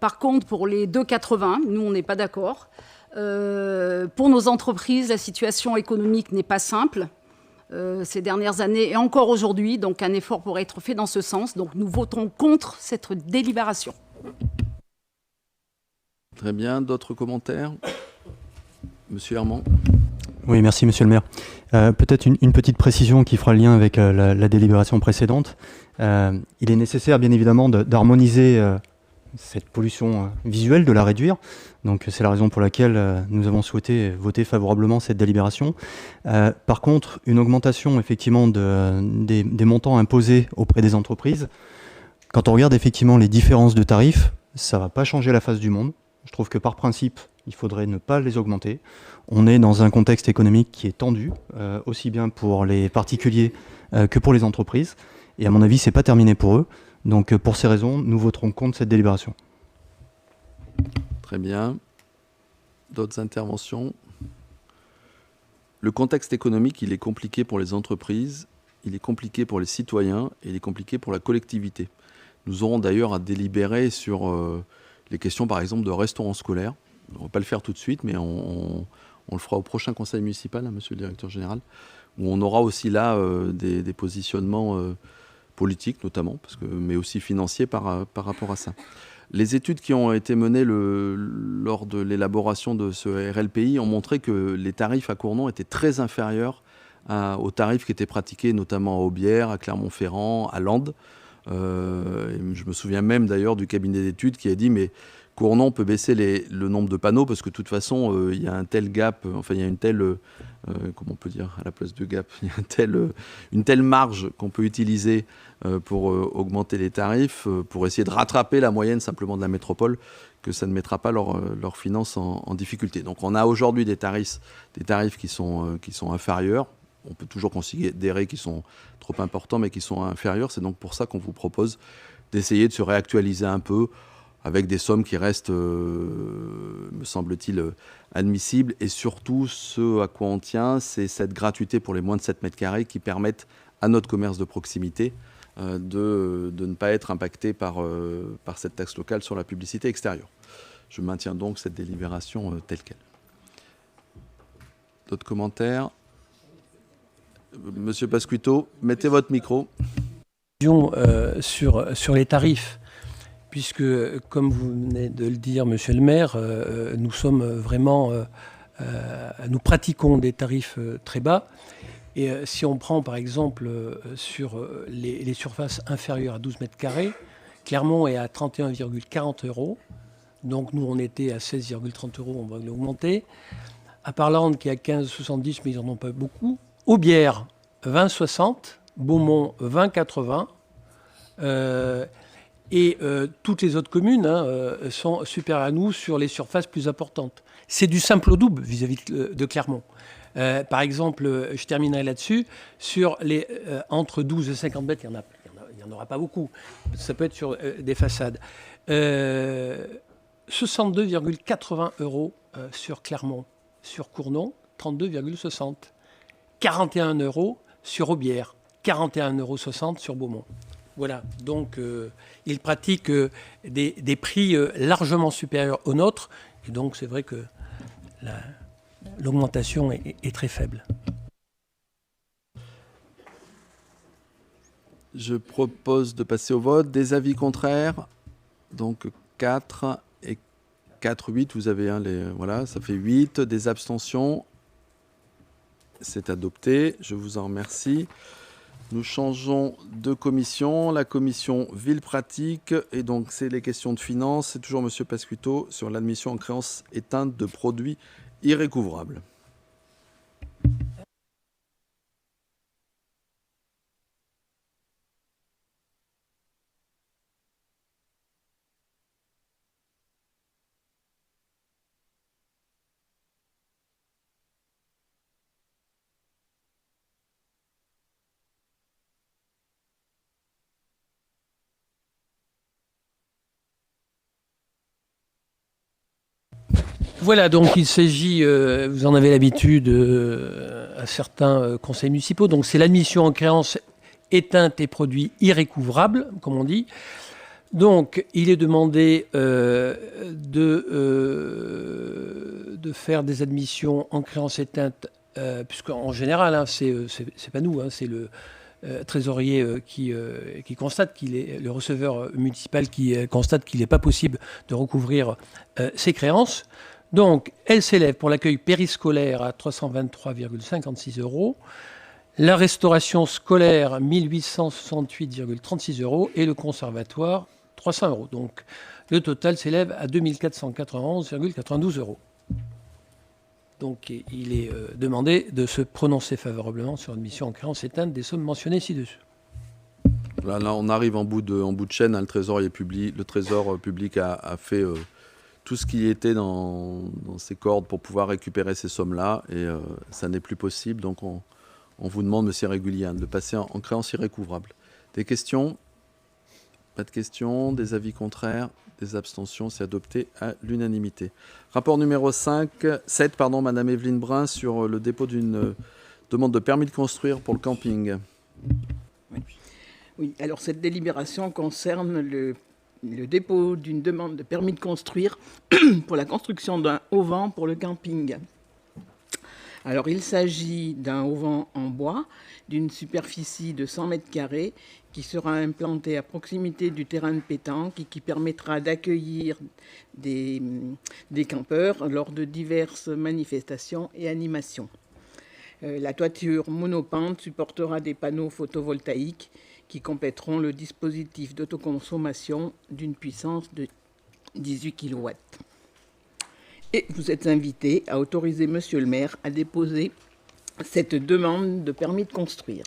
Par contre, pour les 2,80, nous on n'est pas d'accord. Pour nos entreprises, la situation économique n'est pas simple ces dernières années et encore aujourd'hui, donc un effort pourrait être fait dans ce sens. Donc nous voterons contre cette délibération. Très bien, d'autres commentaires? Monsieur Herman. Oui, merci Monsieur le maire. Peut-être une petite précision qui fera le lien avec la délibération précédente. Il est nécessaire, bien évidemment, d'harmoniser cette pollution visuelle, de la réduire. Donc c'est la raison pour laquelle nous avons souhaité voter favorablement cette délibération. Par contre, une augmentation effectivement des montants imposés auprès des entreprises, quand on regarde effectivement les différences de tarifs, ça ne va pas changer la face du monde. Je trouve que par principe, il faudrait ne pas les augmenter. On est dans un contexte économique qui est tendu, aussi bien pour les particuliers que pour les entreprises. Et à mon avis, ce n'est pas terminé pour eux. Donc pour ces raisons, nous voterons contre cette délibération. Très bien. D'autres interventions? Le contexte économique, il est compliqué pour les entreprises, il est compliqué pour les citoyens et il est compliqué pour la collectivité. Nous aurons d'ailleurs à délibérer sur les questions, par exemple, de restaurants scolaires. On ne va pas le faire tout de suite, mais on le fera au prochain conseil municipal, hein, monsieur le directeur général, où on aura aussi là des positionnements politiques notamment, mais aussi financiers par rapport à ça. Les études qui ont été menées lors de l'élaboration de ce RLPI ont montré que les tarifs à Cournon étaient très inférieurs aux tarifs qui étaient pratiqués notamment à Aubière, à Clermont-Ferrand, à Landes. Je me souviens même d'ailleurs du cabinet d'études qui a dit mais Cournon peut baisser le nombre de panneaux parce que de toute façon il y a un tel gap, enfin il y a une telle, comment on peut dire à la place de gap, il y a une telle marge qu'on peut utiliser pour augmenter les tarifs, pour essayer de rattraper la moyenne simplement de la métropole, que ça ne mettra pas leurs finances en difficulté. Donc on a aujourd'hui des tarifs qui sont inférieurs. On peut toujours considérer qu'ils sont trop importants, mais qui sont inférieurs. C'est donc pour ça qu'on vous propose d'essayer de se réactualiser un peu avec des sommes qui restent, me semble-t-il, admissibles. Et surtout, ce à quoi on tient, c'est cette gratuité pour les moins de 7 mètres carrés qui permettent à notre commerce de proximité de ne pas être impacté par cette taxe locale sur la publicité extérieure. Je maintiens donc cette délibération telle qu'elle. D'autres commentaires ? Monsieur Pasquito, mettez votre micro. Sur les tarifs, puisque, comme vous venez de le dire, monsieur le maire, nous sommes vraiment, nous pratiquons des tarifs très bas. Et si on prend par exemple sur les surfaces inférieures à 12 mètres carrés, Clermont est à 31,40 €. Donc nous, on était à 16,30 €, on va l'augmenter. À Parlande, qui est à 15,70 €, mais ils n'en ont pas beaucoup. Aubière, 20,60 €, Beaumont, 20,80 €. Toutes les autres communes sont supérieures à nous sur les surfaces plus importantes. C'est du simple au double vis-à-vis de Clermont. Par exemple, je terminerai là-dessus, sur les entre 12 et 50 mètres, il n'y en aura pas beaucoup. Ça peut être sur des façades. 62,80 € sur Clermont. Sur Cournon, 32,60 €. 41 € sur Aubière, 41,60 € sur Beaumont. Voilà, donc ils pratiquent des prix largement supérieurs aux nôtres, et donc c'est vrai que l'augmentation est très faible. Je propose de passer au vote. Des avis contraires, donc 4 et 4, 8, vous avez voilà, ça fait 8. Des abstentions, c'est adopté, je vous en remercie. Nous changeons de commission, la commission Ville Pratique, et donc c'est les questions de finances. C'est toujours M. Pasquito sur l'admission en créance éteinte de produits irrécouvrables. Voilà, donc il s'agit, vous en avez l'habitude, à certains conseils municipaux, donc c'est l'admission en créance éteinte et produits irrécouvrables, comme on dit. Donc il est demandé de faire des admissions en créance éteinte, puisqu'en général, hein, c'est pas nous, hein, c'est le trésorier qui constate le receveur municipal qui constate qu'il n'est pas possible de recouvrir ses créances. Donc, elle s'élève pour l'accueil périscolaire à 323,56 €, la restauration scolaire 1868,36 € et le conservatoire 300 €. Donc, le total s'élève à 2491,92 €. Donc, il est demandé de se prononcer favorablement sur l'admission en créance éteinte des sommes mentionnées ci-dessus. Là, on arrive en bout de chaîne. Hein, le Trésor public a fait tout ce qui était dans ses cordes pour pouvoir récupérer ces sommes-là, et ça n'est plus possible. Donc, on vous demande, monsieur Réguilien, de passer en créance irrécouvrable. Des questions? Pas de questions. Des avis contraires? Des abstentions? C'est adopté à l'unanimité. Rapport numéro 7, Madame Evelyne Brun, sur le dépôt d'une demande de permis de construire pour le camping. Oui, alors cette délibération concerne le dépôt d'une demande de permis de construire pour la construction d'un auvent pour le camping. Alors, il s'agit d'un auvent en bois d'une superficie de 100 mètres carrés qui sera implanté à proximité du terrain de pétanque et qui permettra d'accueillir des campeurs lors de diverses manifestations et animations. La toiture monopente supportera des panneaux photovoltaïques qui compléteront le dispositif d'autoconsommation d'une puissance de 18 kW. Et vous êtes invité à autoriser Monsieur le maire à déposer cette demande de permis de construire.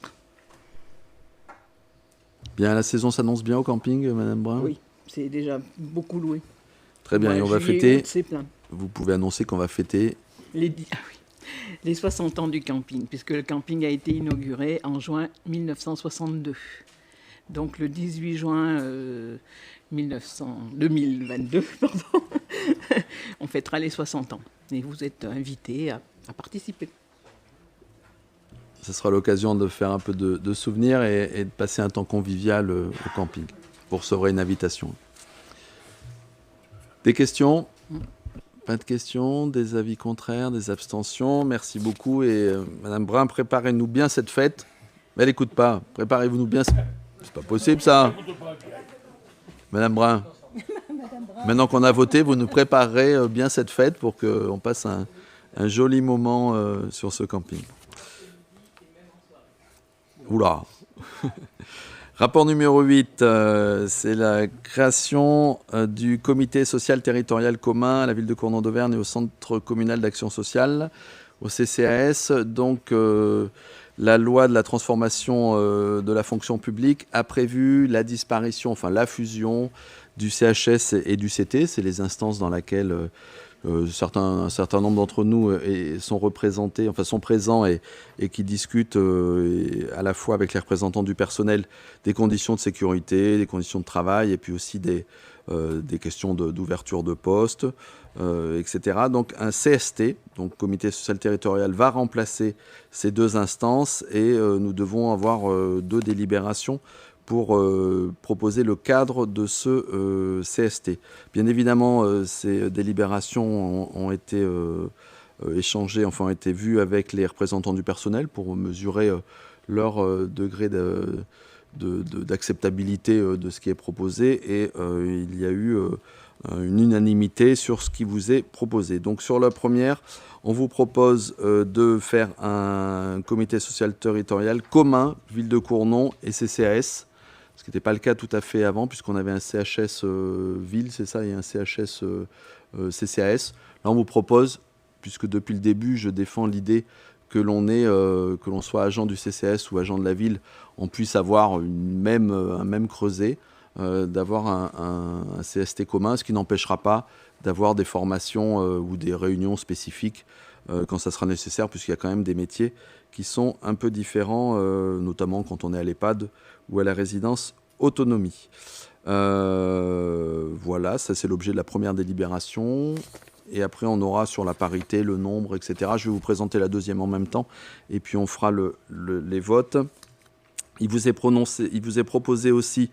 Bien, la saison s'annonce bien au camping, Madame Brun? Oui, c'est déjà beaucoup loué. Très bien, et on va Juillet, fêter. plein. Vous pouvez annoncer qu'on va fêter les 60 ans du camping, puisque le camping a été inauguré en juin 1962. Donc le 18 juin 2022, on fêtera les 60 ans. Et vous êtes invités à participer. Ce sera l'occasion de faire un peu de souvenirs et de passer un temps convivial au camping. Vous recevrez une invitation. Des questions? Pas de questions? Des avis contraires? Des abstentions? Merci beaucoup. Et Madame Brun, préparez-nous bien cette fête. Mais elle n'écoute pas. Préparez-vous bien. C'est pas possible, ça. Madame Brun, maintenant qu'on a voté, vous nous préparerez bien cette fête pour qu'on passe un joli moment sur ce camping. Oula. Rapport numéro 8, c'est la création du comité social territorial commun à la ville de Cournon d'Auvergne et au centre communal d'action sociale, au CCAS. Donc, la loi de la transformation de la fonction publique a prévu la disparition, enfin la fusion du CHS et du CT. C'est les instances dans lesquelles un certain nombre d'entre nous sont représentés, enfin sont présents et qui discutent à la fois avec les représentants du personnel des conditions de sécurité, des conditions de travail et puis aussi des questions d'ouverture de poste, etc. Donc un CST, donc comité social territorial, va remplacer ces 2 instances et nous devons avoir 2 délibérations pour proposer le cadre de ce CST. Bien évidemment, ces délibérations ont été échangées, enfin ont été vues avec les représentants du personnel pour mesurer leur degré d'acceptabilité de ce qui est proposé, et il y a eu une unanimité sur ce qui vous est proposé. Donc sur la première, on vous propose de faire un comité social territorial commun, Ville de Cournon et CCAS, ce qui n'était pas le cas tout à fait avant, puisqu'on avait un CHS Ville, c'est ça, et un CHS CCAS. Là, on vous propose, puisque depuis le début, je défends l'idée que l'on soit agent du CCAS ou agent de la ville, on puisse avoir un même creuset, d'avoir un CST commun, ce qui n'empêchera pas d'avoir des formations ou des réunions spécifiques quand ça sera nécessaire, puisqu'il y a quand même des métiers qui sont un peu différents, notamment quand on est à l'EHPAD ou à la résidence autonomie. Voilà, ça c'est l'objet de la première délibération. Et après, on aura sur la parité, le nombre, etc. Je vais vous présenter la deuxième en même temps, et puis on fera les votes. Il vous est proposé aussi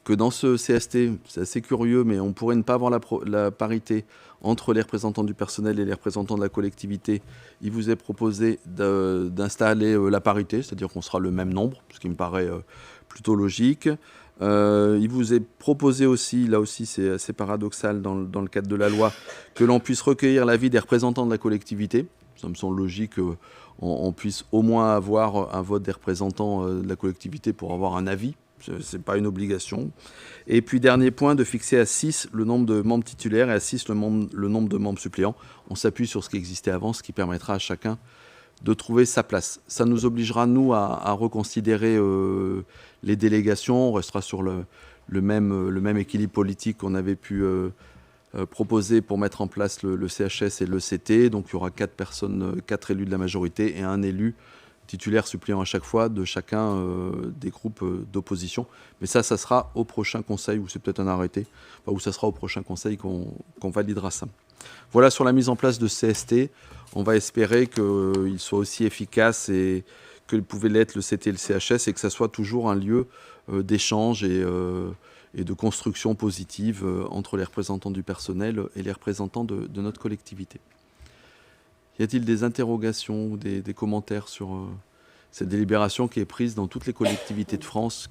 que dans ce CST, c'est assez curieux, mais on pourrait ne pas avoir la parité entre les représentants du personnel et les représentants de la collectivité. Il vous est proposé d'installer la parité, c'est-à-dire qu'on sera le même nombre, ce qui me paraît plutôt logique. Il vous est proposé aussi, là aussi c'est assez paradoxal dans le cadre de la loi, que l'on puisse recueillir l'avis des représentants de la collectivité. Ça me semble logique qu'on puisse au moins avoir un vote des représentants de la collectivité pour avoir un avis. Ce n'est pas une obligation. Et puis dernier point, de fixer à 6 le nombre de membres titulaires et à 6 le nombre de membres suppléants. On s'appuie sur ce qui existait avant, ce qui permettra à chacun de trouver sa place. Ça nous obligera, nous, à reconsidérer les délégations. On restera sur le même équilibre politique qu'on avait pu proposer pour mettre en place le CHS et le CT. Donc il y aura 4 élus de la majorité et un élu titulaire suppléant à chaque fois de chacun des groupes d'opposition. Mais ça sera au prochain conseil, ou c'est peut-être un arrêté, ou ça sera au prochain conseil qu'on validera ça. Voilà sur la mise en place de CST. On va espérer qu'il soit aussi efficace et que pouvait l'être le CT et le CHS, et que ça soit toujours un lieu d'échange et de construction positive entre les représentants du personnel et les représentants de notre collectivité. Y a-t-il des interrogations ou des commentaires sur cette délibération qui est prise dans toutes les collectivités de France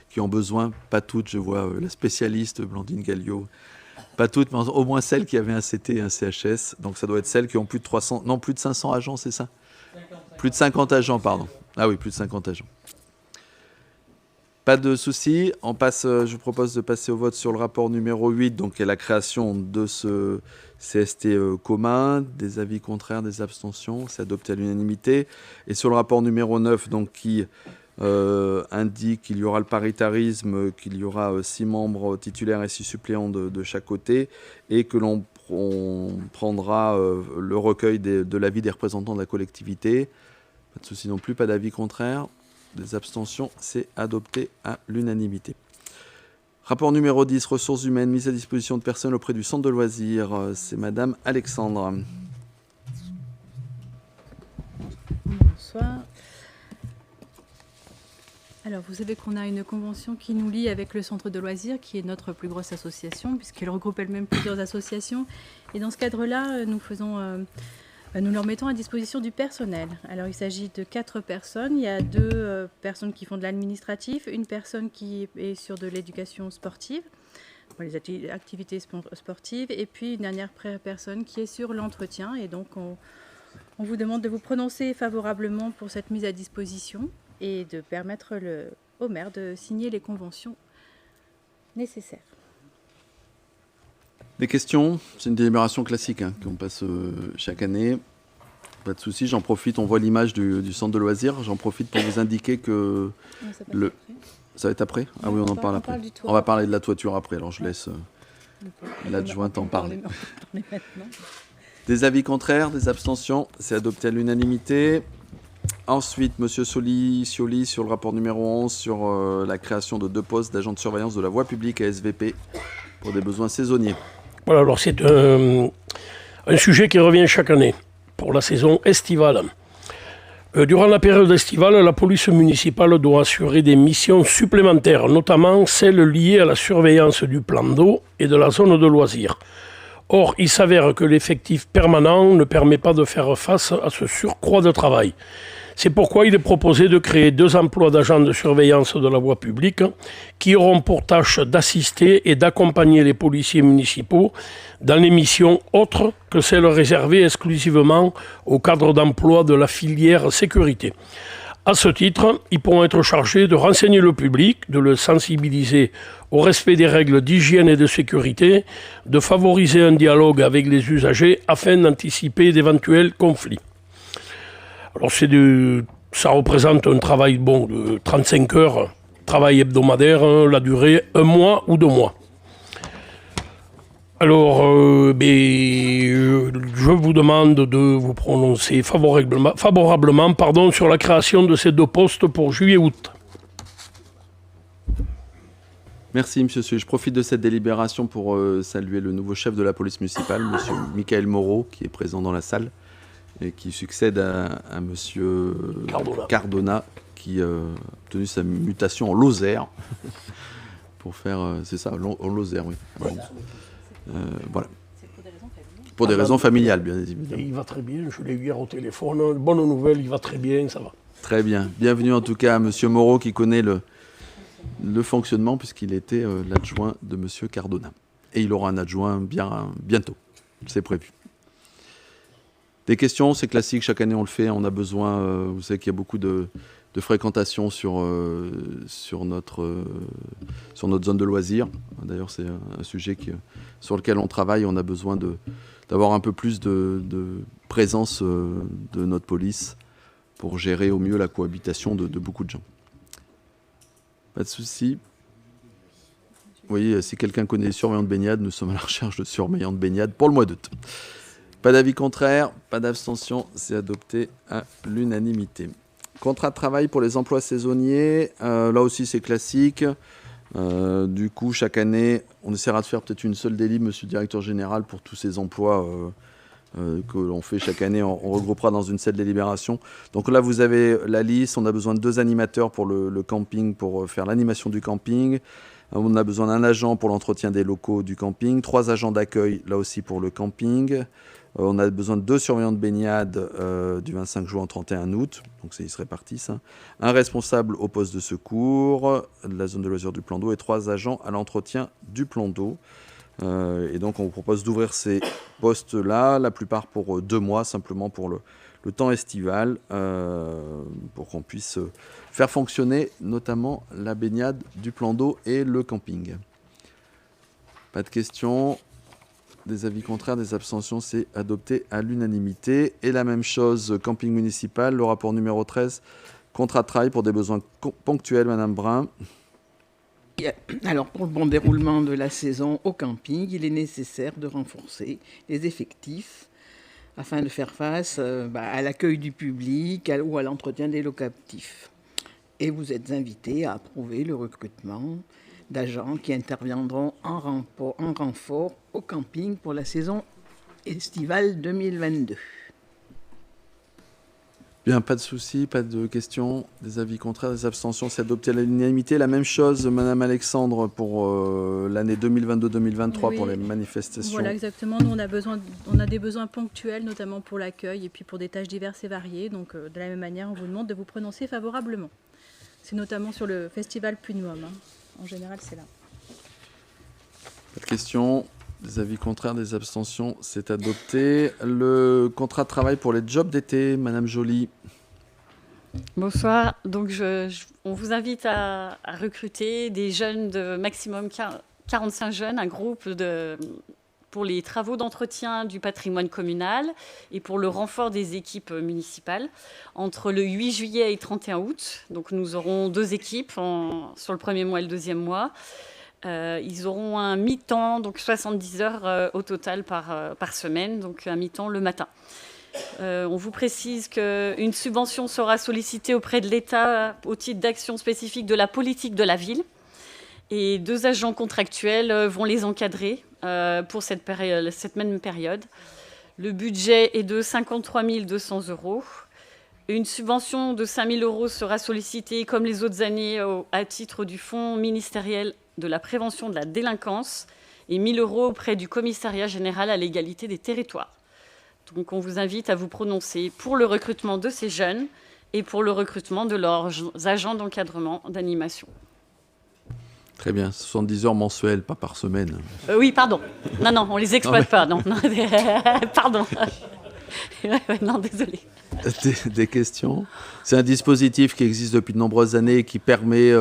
qui ont besoin, pas toutes, je vois la spécialiste Blandine Galliot, pas toutes, mais au moins celles qui avaient un CT et un CHS, donc ça doit être celles qui ont plus de 500 agents, c'est ça ? 50 plus de 50 agents, pardon. Ah oui, plus de 50 agents. Pas de souci, je vous propose de passer au vote sur le rapport numéro 8, donc la création de ce CST commun, des avis contraires, des abstentions, c'est adopté à l'unanimité. Et sur le rapport numéro 9, donc, qui indique qu'il y aura le paritarisme, qu'il y aura 6 membres titulaires et 6 suppléants de chaque côté, et que l'on prendra le recueil de l'avis des représentants de la collectivité. Pas de souci non plus, pas d'avis contraire. Des abstentions, c'est adopté à l'unanimité. Rapport numéro 10, ressources humaines, mise à disposition de personnes auprès du centre de loisirs. C'est Madame Alexandre. Bonsoir. Alors, vous savez qu'on a une convention qui nous lie avec le centre de loisirs, qui est notre plus grosse association, puisqu'elle regroupe elle-même plusieurs associations. Et dans ce cadre-là, nous leur mettons à disposition du personnel. Alors, il s'agit de 4 personnes. Il y a 2 personnes qui font de l'administratif, une personne qui est sur de l'éducation sportive, pour les activités sportives, et puis une dernière personne qui est sur l'entretien. Et donc, on vous demande de vous prononcer favorablement pour cette mise à disposition et de permettre au maire de signer les conventions nécessaires. Des questions ? C'est une délibération classique qu'on passe chaque année. Pas de souci, j'en profite. On voit l'image du centre de loisirs. J'en profite pour vous indiquer que ça va être après. Ah oui, on en parle après. On va parler de la toiture après. Alors je laisse l'adjointe en parler. Des avis contraires, des abstentions, c'est adopté à l'unanimité. Ensuite, Monsieur Scioli sur le rapport numéro 11 sur la création de 2 postes d'agents de surveillance de la voie publique à SVP pour des besoins saisonniers. Voilà, alors c'est un sujet qui revient chaque année. pour la saison estivale. Durant la période estivale, la police municipale doit assurer des missions supplémentaires, notamment celles liées à la surveillance du plan d'eau et de la zone de loisirs. Or, il s'avère que l'effectif permanent ne permet pas de faire face à ce surcroît de travail. C'est pourquoi il est proposé de créer 2 emplois d'agents de surveillance de la voie publique qui auront pour tâche d'assister et d'accompagner les policiers municipaux dans les missions autres que celles réservées exclusivement au cadre d'emploi de la filière sécurité. À ce titre, ils pourront être chargés de renseigner le public, de le sensibiliser au respect des règles d'hygiène et de sécurité, de favoriser un dialogue avec les usagers afin d'anticiper d'éventuels conflits. Alors ça représente un travail de 35 heures, travail hebdomadaire, la durée 1 mois ou 2 mois. Alors, je vous demande de vous prononcer favorablement sur la création de ces 2 postes pour juillet-août. Merci, M. Suy. Je profite de cette délibération pour saluer le nouveau chef de la police municipale, M. Michael Moreau, qui est présent dans la salle et qui succède à M. Cardona, qui a obtenu sa mutation en Lozère pour faire... c'est ça, en Lozère, oui. Voilà. Pour des raisons familiales, bien évidemment. Il va très bien, je l'ai eu hier au téléphone. Bonne nouvelle, il va très bien, ça va. Très bien. Bienvenue en tout cas à M. Moreau qui connaît le fonctionnement puisqu'il était l'adjoint de M. Cardona. Et il aura un adjoint bientôt, c'est prévu. Des questions, c'est classique, chaque année on le fait, on a besoin, vous savez qu'il y a beaucoup de fréquentation sur notre zone de loisirs. D'ailleurs, c'est un sujet sur lequel on travaille, on a besoin d'avoir un peu plus de présence de notre police pour gérer au mieux la cohabitation de beaucoup de gens. Pas de souci. Oui, si quelqu'un connaît les surveillants de baignade, nous sommes à la recherche de surveillants de baignade pour le mois d'août. Pas d'avis contraire, pas d'abstention, c'est adopté à l'unanimité. Contrat de travail pour les emplois saisonniers, là aussi c'est classique. Du coup, chaque année, on essaiera de faire peut-être une seule délib, monsieur le directeur général, pour tous ces emplois que l'on fait chaque année. On regroupera dans une seule délibération. Donc là, vous avez la liste. On a besoin de 2 animateurs pour le camping, pour faire l'animation du camping. On a besoin d'un agent pour l'entretien des locaux du camping. 3 agents d'accueil, là aussi, pour le camping. On a besoin de 2 surveillants de baignade du 25 juin au 31 août, donc ils se répartissent. Un responsable au poste de secours de la zone de loisirs du plan d'eau et 3 agents à l'entretien du plan d'eau. Et donc on vous propose d'ouvrir ces postes-là, la plupart pour 2 mois, simplement pour le temps estival, pour qu'on puisse faire fonctionner notamment la baignade du plan d'eau et le camping. Pas de questions. Des avis contraires, des abstentions, c'est adopté à l'unanimité. Et la même chose, camping municipal, le rapport numéro 13, contrat de travail pour des besoins ponctuels, Madame Brun. Alors, pour le bon déroulement de la saison au camping, il est nécessaire de renforcer les effectifs afin de faire face à l'accueil du public ou à l'entretien des locatifs. Et vous êtes invités à approuver le recrutement d'agents qui interviendront en renfort au camping pour la saison estivale 2022. Bien, pas de soucis, pas de questions, des avis contraires, des abstentions, c'est adopté à l'unanimité. La même chose, Madame Alexandre, pour l'année 2022-2023 oui, pour les manifestations. Voilà, exactement. Nous, on a des besoins ponctuels, notamment pour l'accueil et puis pour des tâches diverses et variées. Donc, de la même manière, on vous demande de vous prononcer favorablement. C'est notamment sur le festival Puy de Môme. En général, c'est là. Pas de questions, des avis contraires, des abstentions, c'est adopté. Le contrat de travail pour les jobs d'été, Madame Joly. Bonsoir. Donc, on vous invite à recruter des jeunes de maximum 45 jeunes, un groupe pour les travaux d'entretien du patrimoine communal et pour le renfort des équipes municipales entre le 8 juillet et 31 août. Donc, nous aurons 2 équipes sur le premier mois et le deuxième mois. Ils auront un mi-temps, donc 70 heures au total par semaine, donc un mi-temps le matin. On vous précise qu'une subvention sera sollicitée auprès de l'État au titre d'actions spécifiques de la politique de la ville. Et 2 agents contractuels vont les encadrer pour cette même période. Le budget est de 53 200 €. Une subvention de 5 000 € sera sollicitée, comme les autres années, à titre du Fonds ministériel de la prévention de la délinquance et 1 000 € auprès du Commissariat général à l'égalité des territoires. Donc on vous invite à vous prononcer pour le recrutement de ces jeunes et pour le recrutement de leurs agents d'encadrement d'animation. Très bien, 70 heures mensuelles, pas par semaine. Oui, pardon. Non, on les exploite pas. Non. Pardon. Non, désolé. Des questions? C'est un dispositif qui existe depuis de nombreuses années et qui permet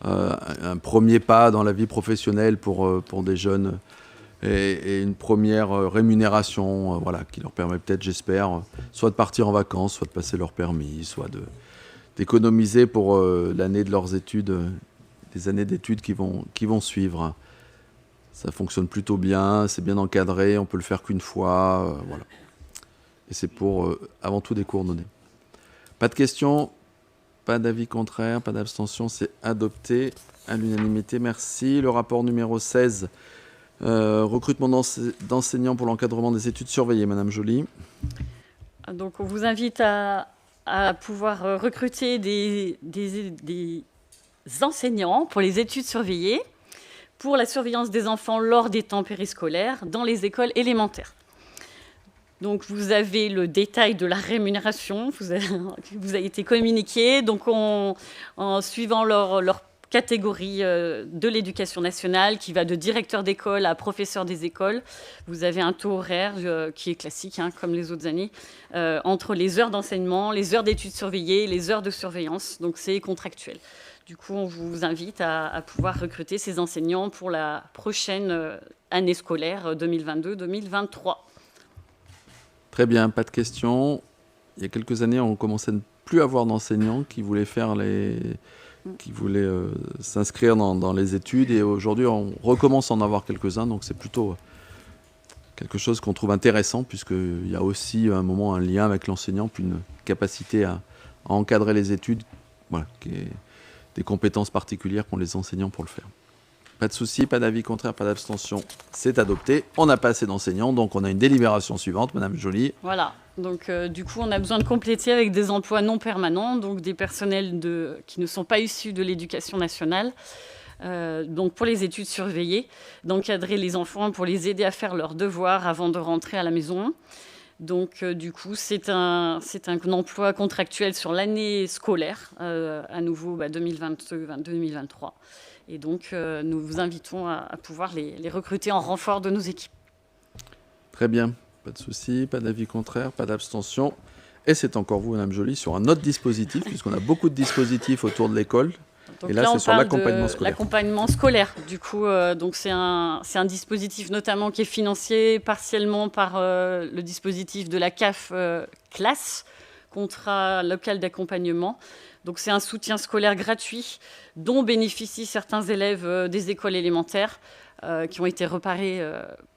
un premier pas dans la vie professionnelle pour des jeunes et une première rémunération qui leur permet peut-être, j'espère, soit de partir en vacances, soit de passer leur permis, soit d'économiser pour l'année de leurs études, les années d'études qui vont suivre. Ça fonctionne plutôt bien, c'est bien encadré, on peut le faire qu'une fois, voilà. Et c'est pour, avant tout, des coordonnées. Pas de questions, pas d'avis contraire, pas d'abstention, c'est adopté à l'unanimité. Merci. Le rapport numéro 16, recrutement d'enseignants pour l'encadrement des études surveillées. Madame Joly. Donc, on vous invite à pouvoir recruter des enseignants pour les études surveillées, pour la surveillance des enfants lors des temps périscolaires dans les écoles élémentaires. Donc, vous avez le détail de la rémunération qui vous a été communiqué. Donc, en suivant leur catégorie de l'éducation nationale, qui va de directeur d'école à professeur des écoles, vous avez un taux horaire qui est classique, comme les autres années, entre les heures d'enseignement, les heures d'études surveillées, les heures de surveillance. Donc, c'est contractuel. Du coup, on vous invite à pouvoir recruter ces enseignants pour la prochaine année scolaire 2022-2023. Très bien, pas de questions. Il y a quelques années, on commençait à ne plus avoir d'enseignants qui voulaient s'inscrire dans les études. Et aujourd'hui, on recommence à en avoir quelques-uns. Donc, c'est plutôt quelque chose qu'on trouve intéressant, puisqu'il y a aussi à un moment un lien avec l'enseignant, puis une capacité à encadrer les études, qui est des compétences particulières qu'ont les enseignants pour le faire. Pas de souci, pas d'avis contraire, pas d'abstention. C'est adopté. On n'a pas assez d'enseignants, donc on a une délibération suivante, Madame Joly. Voilà. Donc, du coup, on a besoin de compléter avec des emplois non permanents, donc des personnels qui ne sont pas issus de l'éducation nationale. Donc, pour les études surveillées, d'encadrer les enfants pour les aider à faire leurs devoirs avant de rentrer à la maison. Donc, du coup, c'est un emploi contractuel sur l'année scolaire, à nouveau 2022-2023. Et donc, nous vous invitons à pouvoir les recruter en renfort de nos équipes. Très bien. Pas de souci, pas d'avis contraire, pas d'abstention. Et c'est encore vous, Madame Joly, sur un autre dispositif, puisqu'on a beaucoup de dispositifs autour de l'école. Donc et là c'est sur l'accompagnement scolaire. L'accompagnement scolaire, du coup, donc c'est un dispositif notamment qui est financé partiellement par le dispositif de la CAF classe, contrat local d'accompagnement. Donc c'est un soutien scolaire gratuit dont bénéficient certains élèves des écoles élémentaires qui ont été reparés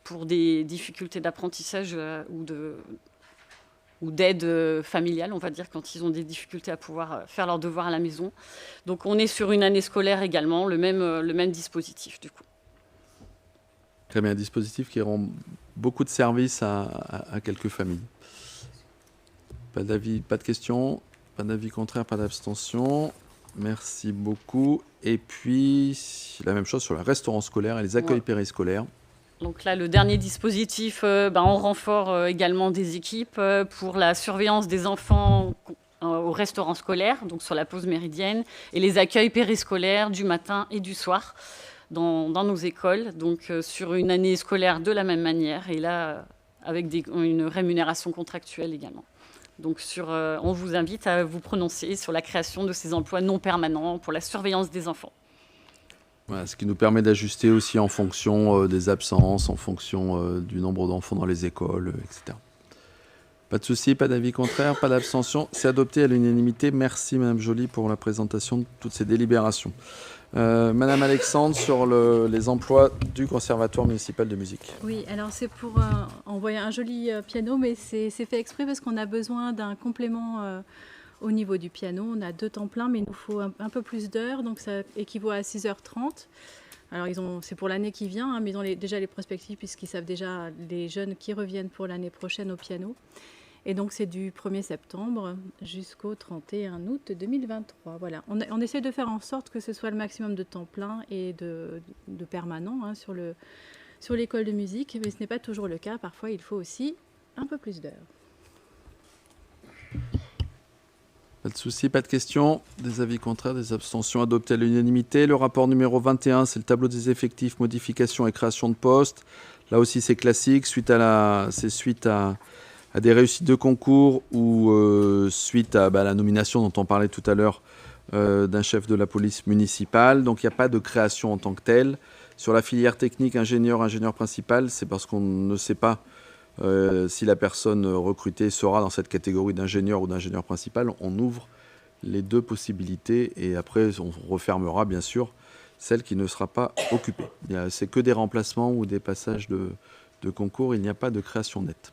pour des difficultés d'apprentissage ou d'aide familiale, on va dire, quand ils ont des difficultés à pouvoir faire leurs devoirs à la maison. Donc on est sur une année scolaire également, le même dispositif du coup. Très bien, un dispositif qui rend beaucoup de services à quelques familles. Pas d'avis, pas de questions, pas d'avis contraire, pas d'abstention. Merci beaucoup. Et puis, la même chose sur le restaurant scolaire et les accueils périscolaires. Donc là, le dernier dispositif, on renfort également des équipes pour la surveillance des enfants au restaurant scolaire, donc sur la pause méridienne, et les accueils périscolaires du matin et du soir dans nos écoles, donc sur une année scolaire de la même manière, et là, avec une rémunération contractuelle également. Donc on vous invite à vous prononcer sur la création de ces emplois non permanents pour la surveillance des enfants. Voilà, ce qui nous permet d'ajuster aussi en fonction des absences, en fonction du nombre d'enfants dans les écoles, etc. Pas de souci, pas d'avis contraire, pas d'abstention. C'est adopté à l'unanimité. Merci Madame Joly pour la présentation de toutes ces délibérations. Madame Alexandre, sur les emplois du Conservatoire municipal de musique. Oui, alors c'est pour envoyer un joli piano, mais c'est fait exprès parce qu'on a besoin d'un complément au niveau du piano. On a 2 temps pleins, mais il nous faut un peu plus d'heures, donc ça équivaut à 6h30. Alors, c'est pour l'année qui vient, hein, mais ils ont déjà les perspectives puisqu'ils savent déjà les jeunes qui reviennent pour l'année prochaine au piano. Et donc, c'est du 1er septembre jusqu'au 31 août 2023. Voilà. On essaie de faire en sorte que ce soit le maximum de temps plein et de permanent hein, sur l'école de musique, mais ce n'est pas toujours le cas. Parfois, il faut aussi un peu plus d'heures. Pas de souci, pas de questions. Des avis contraires, des abstentions adoptées à l'unanimité. Le rapport numéro 21, c'est le tableau des effectifs, modifications et création de postes. Là aussi, c'est classique. Suite à des réussites de concours ou suite à la nomination dont on parlait tout à l'heure d'un chef de la police municipale. Donc, il n'y a pas de création en tant que telle. Sur la filière technique ingénieur principal, c'est parce qu'on ne sait pas si la personne recrutée sera dans cette catégorie d'ingénieur ou d'ingénieur principal. On ouvre les deux possibilités et après, on refermera bien sûr celle qui ne sera pas occupée. C'est que des remplacements ou des passages de concours. Il n'y a pas de création nette.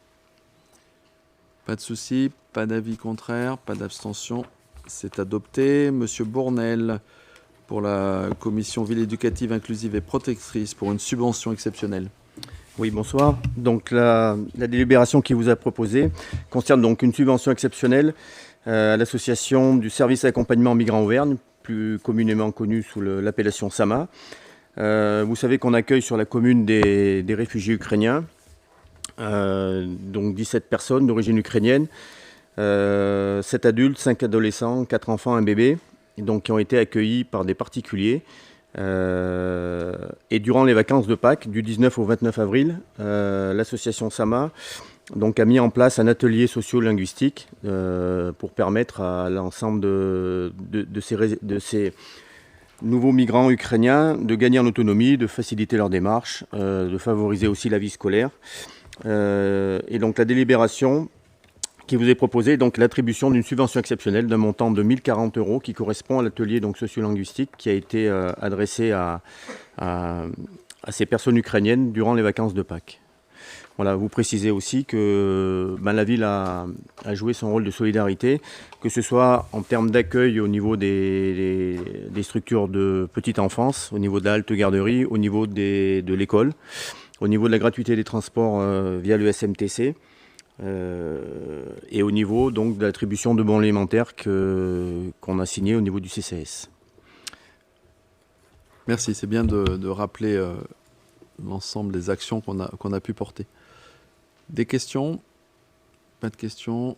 Pas de souci, pas d'avis contraire, pas d'abstention. C'est adopté. Monsieur Bournel, pour la commission ville éducative inclusive et protectrice, pour une subvention exceptionnelle. Oui, bonsoir. Donc la délibération qui vous a proposée concerne donc une subvention exceptionnelle à l'association du service d'accompagnement migrants Auvergne, plus communément connue sous l'appellation SAMA. Vous savez qu'on accueille sur la commune des réfugiés ukrainiens, donc 17 personnes d'origine ukrainienne, 7 adultes, 5 adolescents, 4 enfants, un bébé, donc qui ont été accueillis par des particuliers. Et durant les vacances de Pâques, du 19 au 29 avril, l'association SAMA donc, a mis en place un atelier socio-linguistique pour permettre à l'ensemble de ces nouveaux migrants ukrainiens de gagner en autonomie, de faciliter leur démarche, de favoriser aussi la vie scolaire. Et donc la délibération qui vous est proposée, donc l'attribution d'une subvention exceptionnelle d'un montant de 1 040 € qui correspond à l'atelier donc socio-linguistique qui a été adressé à ces personnes ukrainiennes durant les vacances de Pâques. Voilà, vous précisez aussi que la ville a joué son rôle de solidarité, que ce soit en termes d'accueil au niveau des structures de petite enfance, au niveau de la halte garderie, au niveau de l'école, au niveau de la gratuité des transports via le SMTC, et au niveau donc, de l'attribution de bons alimentaires qu'on a signé au niveau du CCS. Merci, c'est bien de rappeler l'ensemble des actions qu'on a pu porter. Des questions? Pas de questions,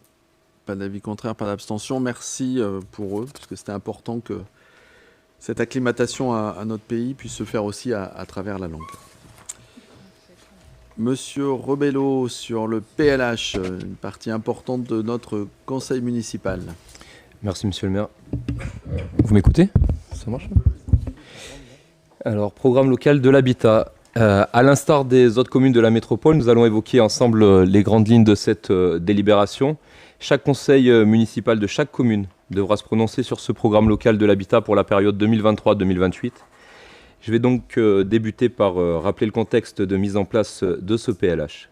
pas d'avis contraire, pas d'abstention. Merci pour eux, parce que c'était important que cette acclimatation à notre pays puisse se faire aussi à travers la langue. Monsieur Rebello, sur le PLH, une partie importante de notre conseil municipal. Merci, monsieur le maire. Vous m'écoutez? Ça marche? Alors, programme local de l'habitat. À l'instar des autres communes de la métropole, nous allons évoquer ensemble les grandes lignes de cette délibération. Chaque conseil municipal de chaque commune devra se prononcer sur ce programme local de l'habitat pour la période 2023-2028. Je vais donc débuter par rappeler le contexte de mise en place de ce PLH.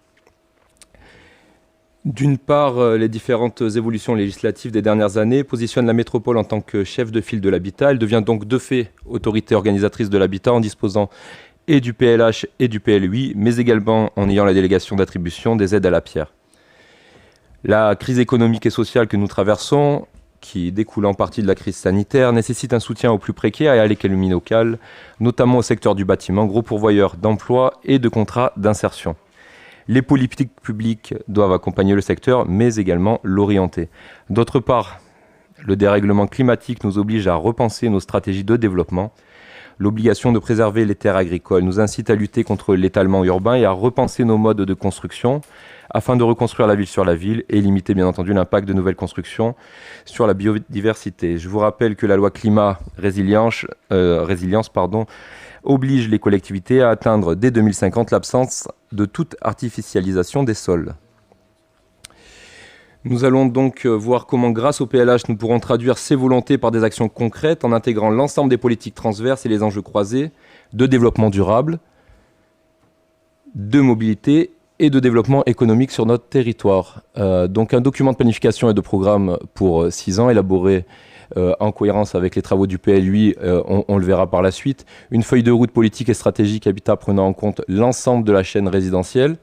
D'une part, les différentes évolutions législatives des dernières années positionnent la métropole en tant que chef de file de l'habitat. Elle devient donc de fait autorité organisatrice de l'habitat en disposant et du PLH et du PLUI, mais également en ayant la délégation d'attribution des aides à la pierre. La crise économique et sociale que nous traversons, qui découle en partie de la crise sanitaire, nécessite un soutien aux plus précaires et à l'économie locale, notamment au secteur du bâtiment, gros pourvoyeur d'emplois et de contrats d'insertion. Les politiques publiques doivent accompagner le secteur, mais également l'orienter. D'autre part, le dérèglement climatique nous oblige à repenser nos stratégies de développement. L'obligation de préserver les terres agricoles nous incite à lutter contre l'étalement urbain et à repenser nos modes de construction afin de reconstruire la ville sur la ville et limiter bien entendu l'impact de nouvelles constructions sur la biodiversité. Je vous rappelle que la loi climat résilience oblige les collectivités à atteindre dès 2050 l'absence de toute artificialisation des sols. Nous allons donc voir comment, grâce au PLH, nous pourrons traduire ces volontés par des actions concrètes en intégrant l'ensemble des politiques transverses et les enjeux croisés de développement durable, de mobilité et de développement économique sur notre territoire. Donc un document de planification et de programme pour 6 ans élaboré en cohérence avec les travaux du PLUI, on le verra par la suite. Une feuille de route politique et stratégique habitat prenant en compte l'ensemble de la chaîne résidentielle,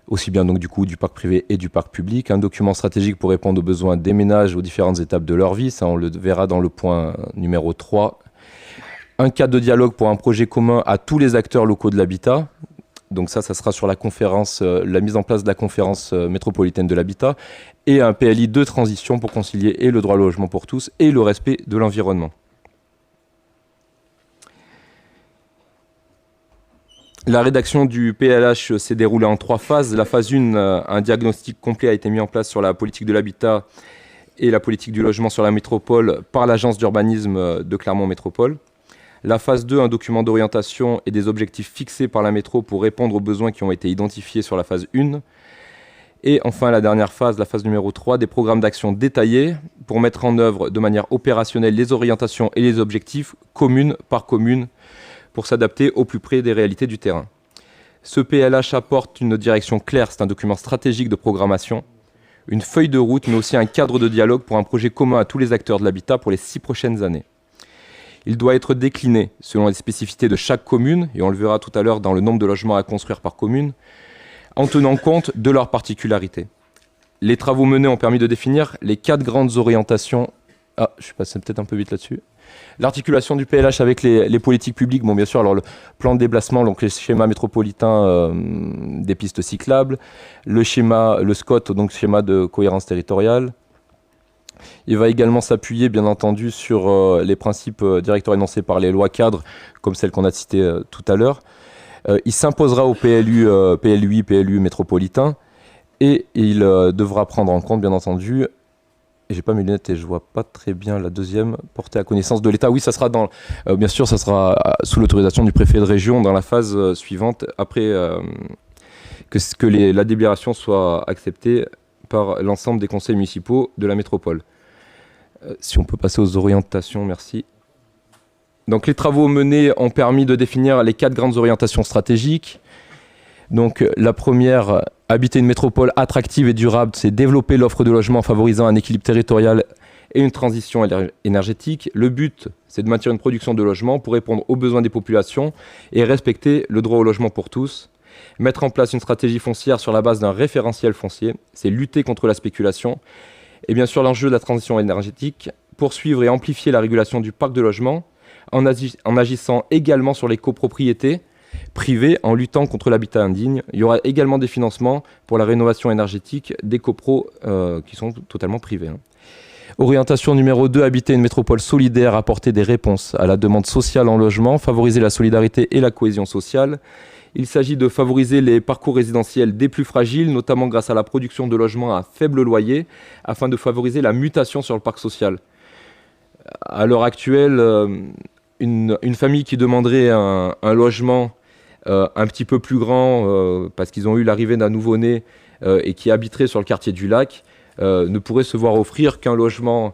aussi bien donc du coup du parc privé et du parc public. Un document stratégique pour répondre aux besoins des ménages aux différentes étapes de leur vie, ça on le verra dans le point numéro 3. Un cadre de dialogue pour un projet commun à tous les acteurs locaux de l'habitat. Donc ça sera sur la conférence, la mise en place de la conférence métropolitaine de l'habitat, et un PLI de transition pour concilier et le droit au logement pour tous et le respect de l'environnement. La rédaction du PLH s'est déroulée en 3 phases. La phase 1, un diagnostic complet a été mis en place sur la politique de l'habitat et la politique du logement sur la métropole par l'agence d'urbanisme de Clermont Métropole. La phase 2, un document d'orientation et des objectifs fixés par la métro pour répondre aux besoins qui ont été identifiés sur la phase 1. Et enfin, la dernière phase, la phase numéro 3, des programmes d'action détaillés pour mettre en œuvre de manière opérationnelle les orientations et les objectifs commune par commune pour s'adapter au plus près des réalités du terrain. Ce PLH apporte une direction claire, c'est un document stratégique de programmation, une feuille de route, mais aussi un cadre de dialogue pour un projet commun à tous les acteurs de l'habitat pour les 6 prochaines années. Il doit être décliné selon les spécificités de chaque commune, et on le verra tout à l'heure dans le nombre de logements à construire par commune, en tenant compte de leurs particularités. Les travaux menés ont permis de définir les 4 grandes orientations. Ah, je suis passé peut-être un peu vite là-dessus. L'articulation du PLH avec les politiques publiques, bon bien sûr, alors le plan de déplacement, donc les schémas métropolitains des pistes cyclables, le SCOT, donc schéma de cohérence territoriale. Il va également s'appuyer, bien entendu, sur les principes directeurs énoncés par les lois cadres, comme celles qu'on a citées tout à l'heure. Il s'imposera au PLU métropolitain, et il devra prendre en compte, bien entendu, et j'ai pas mes lunettes et je vois pas très bien la deuxième, portée à connaissance de l'État. Oui, ça sera bien sûr, ça sera sous l'autorisation du préfet de région dans la phase suivante, après que la délibération soit acceptée par l'ensemble des conseils municipaux de la métropole. Si on peut passer aux orientations, merci. Donc les travaux menés ont permis de définir les 4 grandes orientations stratégiques. Donc la première, habiter une métropole attractive et durable, c'est développer l'offre de logement en favorisant un équilibre territorial et une transition énergétique. Le but, c'est de maintenir une production de logements pour répondre aux besoins des populations et respecter le droit au logement pour tous. Mettre en place une stratégie foncière sur la base d'un référentiel foncier, c'est lutter contre la spéculation. Et bien sûr, l'enjeu de la transition énergétique, poursuivre et amplifier la régulation du parc de logement en agissant également sur les copropriétés privées, en luttant contre l'habitat indigne. Il y aura également des financements pour la rénovation énergétique des copros qui sont totalement privés. Orientation numéro 2, habiter une métropole solidaire, apporter des réponses à la demande sociale en logement, favoriser la solidarité et la cohésion sociale. Il s'agit de favoriser les parcours résidentiels des plus fragiles, notamment grâce à la production de logements à faible loyer, afin de favoriser la mutation sur le parc social. À l'heure actuelle, une famille qui demanderait un logement un petit peu plus grand, parce qu'ils ont eu l'arrivée d'un nouveau-né et qui habiterait sur le quartier du Lac, ne pourrait se voir offrir qu'un logement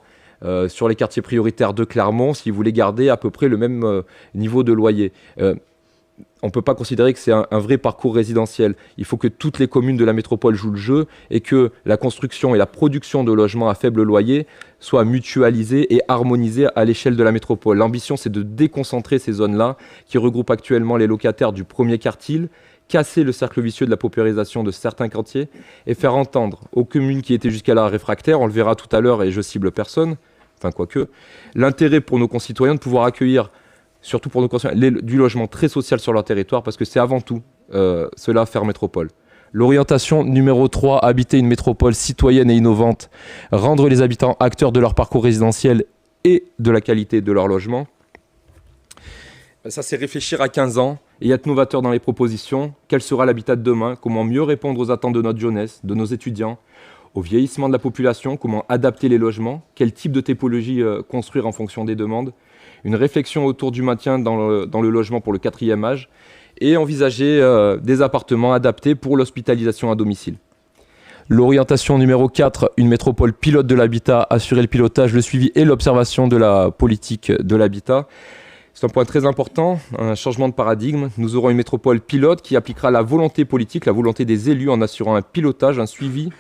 sur les quartiers prioritaires de Clermont s'ils voulaient garder à peu près le même niveau de loyer. On ne peut pas considérer que c'est un vrai parcours résidentiel. Il faut que toutes les communes de la métropole jouent le jeu et que la construction et la production de logements à faible loyer soient mutualisées et harmonisées à l'échelle de la métropole. L'ambition, c'est de déconcentrer ces zones-là qui regroupent actuellement les locataires du premier quartile, casser le cercle vicieux de la paupérisation de certains quartiers et faire entendre aux communes qui étaient jusqu'à là réfractaires, on le verra tout à l'heure et je cible personne, enfin quoique, l'intérêt pour nos concitoyens de pouvoir accueillir, surtout pour nos concitoyens, du logement très social sur leur territoire, parce que c'est avant tout cela faire métropole. L'orientation numéro 3, habiter une métropole citoyenne et innovante, rendre les habitants acteurs de leur parcours résidentiel et de la qualité de leur logement. Ça, c'est réfléchir à 15 ans et être novateur dans les propositions. Quel sera l'habitat de demain? Comment mieux répondre aux attentes de notre jeunesse, de nos étudiants, au vieillissement de la population? Comment adapter les logements? Quel type de typologie construire en fonction des demandes? Une réflexion autour du maintien dans le logement pour le 4e âge et envisager des appartements adaptés pour l'hospitalisation à domicile. L'orientation numéro 4, une métropole pilote de l'habitat, assurer le pilotage, le suivi et l'observation de la politique de l'habitat. C'est un point très important, un changement de paradigme. Nous aurons une métropole pilote qui appliquera la volonté politique, la volonté des élus en assurant un pilotage, un suivi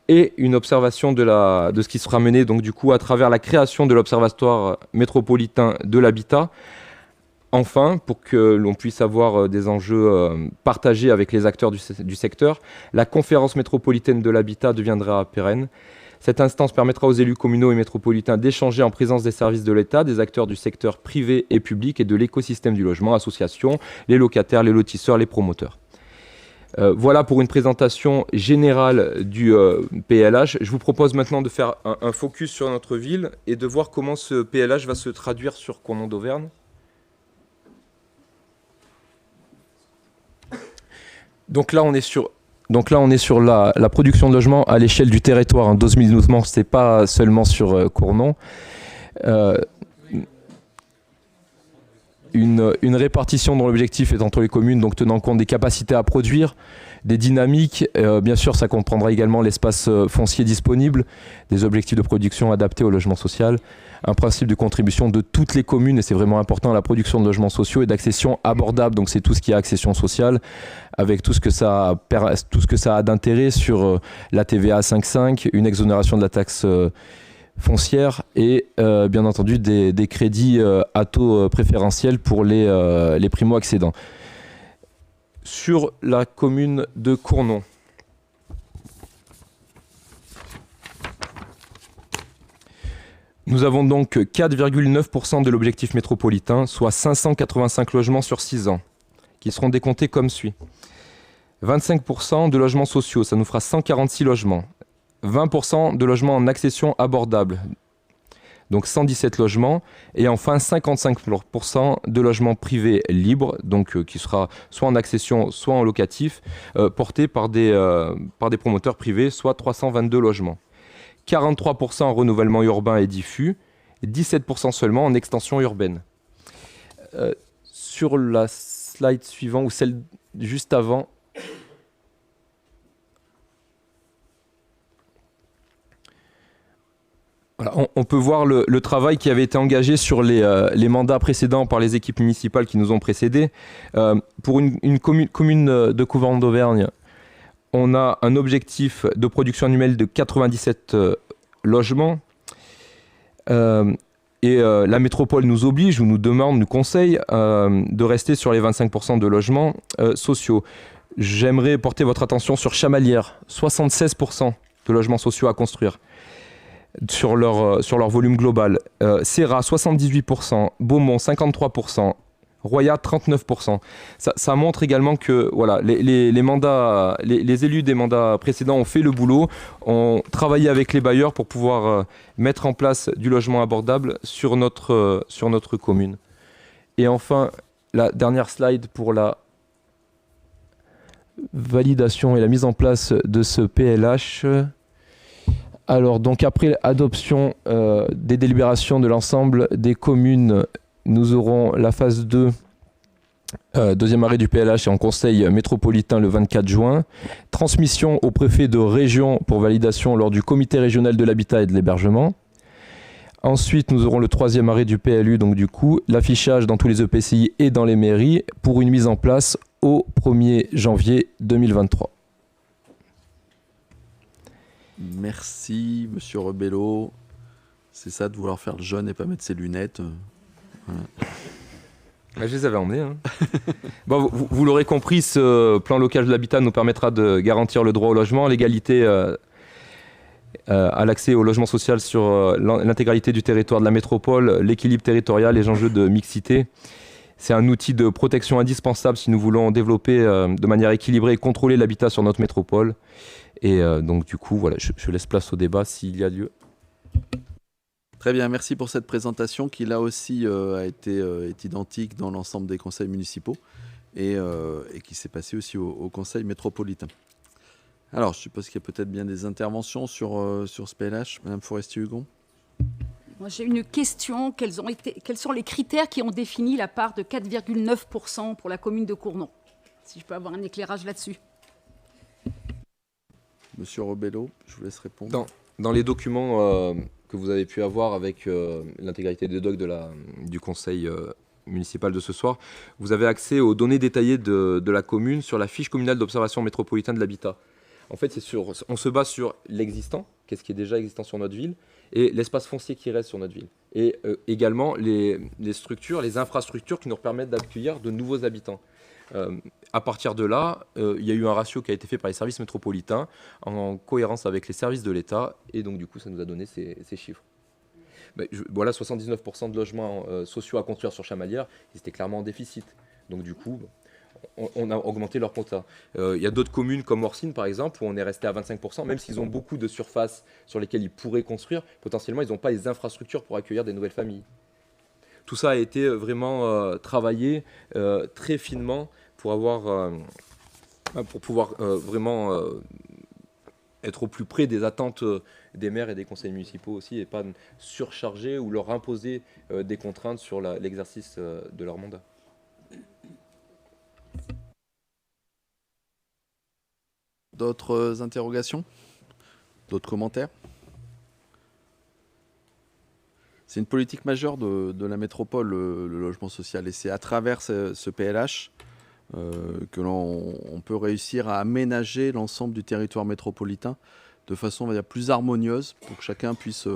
et une observation de ce qui sera mené donc, du coup, à travers la création de l'Observatoire métropolitain de l'habitat. Enfin, pour que l'on puisse avoir des enjeux partagés avec les acteurs du secteur, la conférence métropolitaine de l'habitat deviendra pérenne. Cette instance permettra aux élus communaux et métropolitains d'échanger en présence des services de l'État, des acteurs du secteur privé et public et de l'écosystème du logement, associations, les locataires, les lotisseurs, les promoteurs. Voilà pour une présentation générale du PLH. Je vous propose maintenant de faire un focus sur notre ville et de voir comment ce PLH va se traduire sur Cournon d'Auvergne. Donc là, on est sur la production de logements à l'échelle du territoire. 12 000 logements, ce n'est pas seulement sur Cournon. Une répartition dont l'objectif est entre les communes, donc tenant compte des capacités à produire, des dynamiques. Bien sûr, ça comprendra également l'espace foncier disponible, des objectifs de production adaptés au logement social, un principe de contribution de toutes les communes, et c'est vraiment important, à la production de logements sociaux et d'accession abordable. Donc c'est tout ce qui est accession sociale, avec tout ce que ça a d'intérêt sur la TVA 5,5, une exonération de la taxe foncière et bien entendu des crédits à taux préférentiel pour les primo-accédants. Sur la commune de Cournon, nous avons donc 4,9% de l'objectif métropolitain, soit 585 logements sur 6 ans, qui seront décomptés comme suit. 25% de logements sociaux, ça nous fera 146 logements. 20% de logements en accession abordable, donc 117 logements. Et enfin 55% de logements privés libres, donc qui sera soit en accession, soit en locatif, portés par des promoteurs privés, soit 322 logements. 43% en renouvellement urbain et diffus, 17% seulement en extension urbaine. Sur la slide suivante, ou celle juste avant, voilà, on peut voir le travail qui avait été engagé sur les mandats précédents par les équipes municipales qui nous ont précédés. Pour une commune de Cournon d'Auvergne, on a un objectif de production annuelle de 97 logements. La métropole nous oblige, ou nous demande, nous conseille de rester sur les 25% de logements sociaux. J'aimerais porter votre attention sur Chamalières, 76% de logements sociaux à construire sur leur volume global. Serra, 78%, Beaumont, 53%, Roya, 39%. Ça montre également que voilà, les élus des mandats précédents ont fait le boulot, ont travaillé avec les bailleurs pour pouvoir mettre en place du logement abordable sur notre commune. Et enfin, la dernière slide pour la validation et la mise en place de ce PLH. Alors, donc après adoption des délibérations de l'ensemble des communes, nous aurons la phase 2, deuxième arrêt du PLH et en conseil métropolitain le 24 juin. Transmission au préfet de région pour validation lors du comité régional de l'habitat et de l'hébergement. Ensuite, nous aurons le troisième arrêt du PLU, donc du coup, l'affichage dans tous les EPCI et dans les mairies pour une mise en place au 1er janvier 2023. Merci, monsieur Rebello. C'est ça de vouloir faire le jeune et pas mettre ses lunettes. Voilà. Je les avais emmenés. Bon, vous l'aurez compris, ce plan local de l'habitat nous permettra de garantir le droit au logement, l'égalité à l'accès au logement social sur l'intégralité du territoire de la métropole, l'équilibre territorial, les enjeux de mixité. C'est un outil de protection indispensable si nous voulons développer de manière équilibrée et contrôler l'habitat sur notre métropole. Et donc du coup, voilà, je laisse place au débat s'il y a lieu. Très bien, merci pour cette présentation qui là aussi est identique dans l'ensemble des conseils municipaux et qui s'est passée aussi au conseil métropolitain. Alors, je suppose qu'il y a peut-être bien des interventions sur ce PLH. Madame Forestier-Hugon. Moi, j'ai une question. Quels sont les critères qui ont défini la part de 4,9% pour la commune de Cournon? Si je peux avoir un éclairage là-dessus. Monsieur Rebello, je vous laisse répondre. Dans les documents que vous avez pu avoir avec l'intégralité des docs du conseil municipal de ce soir, vous avez accès aux données détaillées de la commune sur la fiche communale d'observation métropolitaine de l'habitat. En fait, on se base sur l'existant, qu'est-ce qui est déjà existant sur notre ville, et l'espace foncier qui reste sur notre ville. Et également les structures, les infrastructures qui nous permettent d'accueillir de nouveaux habitants. À partir de là, il y a eu un ratio qui a été fait par les services métropolitains en cohérence avec les services de l'État, et donc du coup, ça nous a donné ces chiffres. Voilà, 79% de logements sociaux à construire sur Chamalières, ils étaient clairement en déficit. Donc du coup, on a augmenté leur quota. Il y a d'autres communes comme Orsine, par exemple, où on est resté à 25%, même s'ils ont beaucoup de surfaces sur lesquelles ils pourraient construire, potentiellement, ils n'ont pas les infrastructures pour accueillir des nouvelles familles. Tout ça a été vraiment travaillé très finement pour pouvoir vraiment être au plus près des attentes des maires et des conseils municipaux aussi, et pas surcharger ou leur imposer des contraintes sur l'exercice de leur mandat. D'autres interrogations? D'autres commentaires? C'est une politique majeure de la métropole, le logement social. Et c'est à travers ce PLH que l'on peut réussir à aménager l'ensemble du territoire métropolitain de façon, on va dire, plus harmonieuse pour que chacun puisse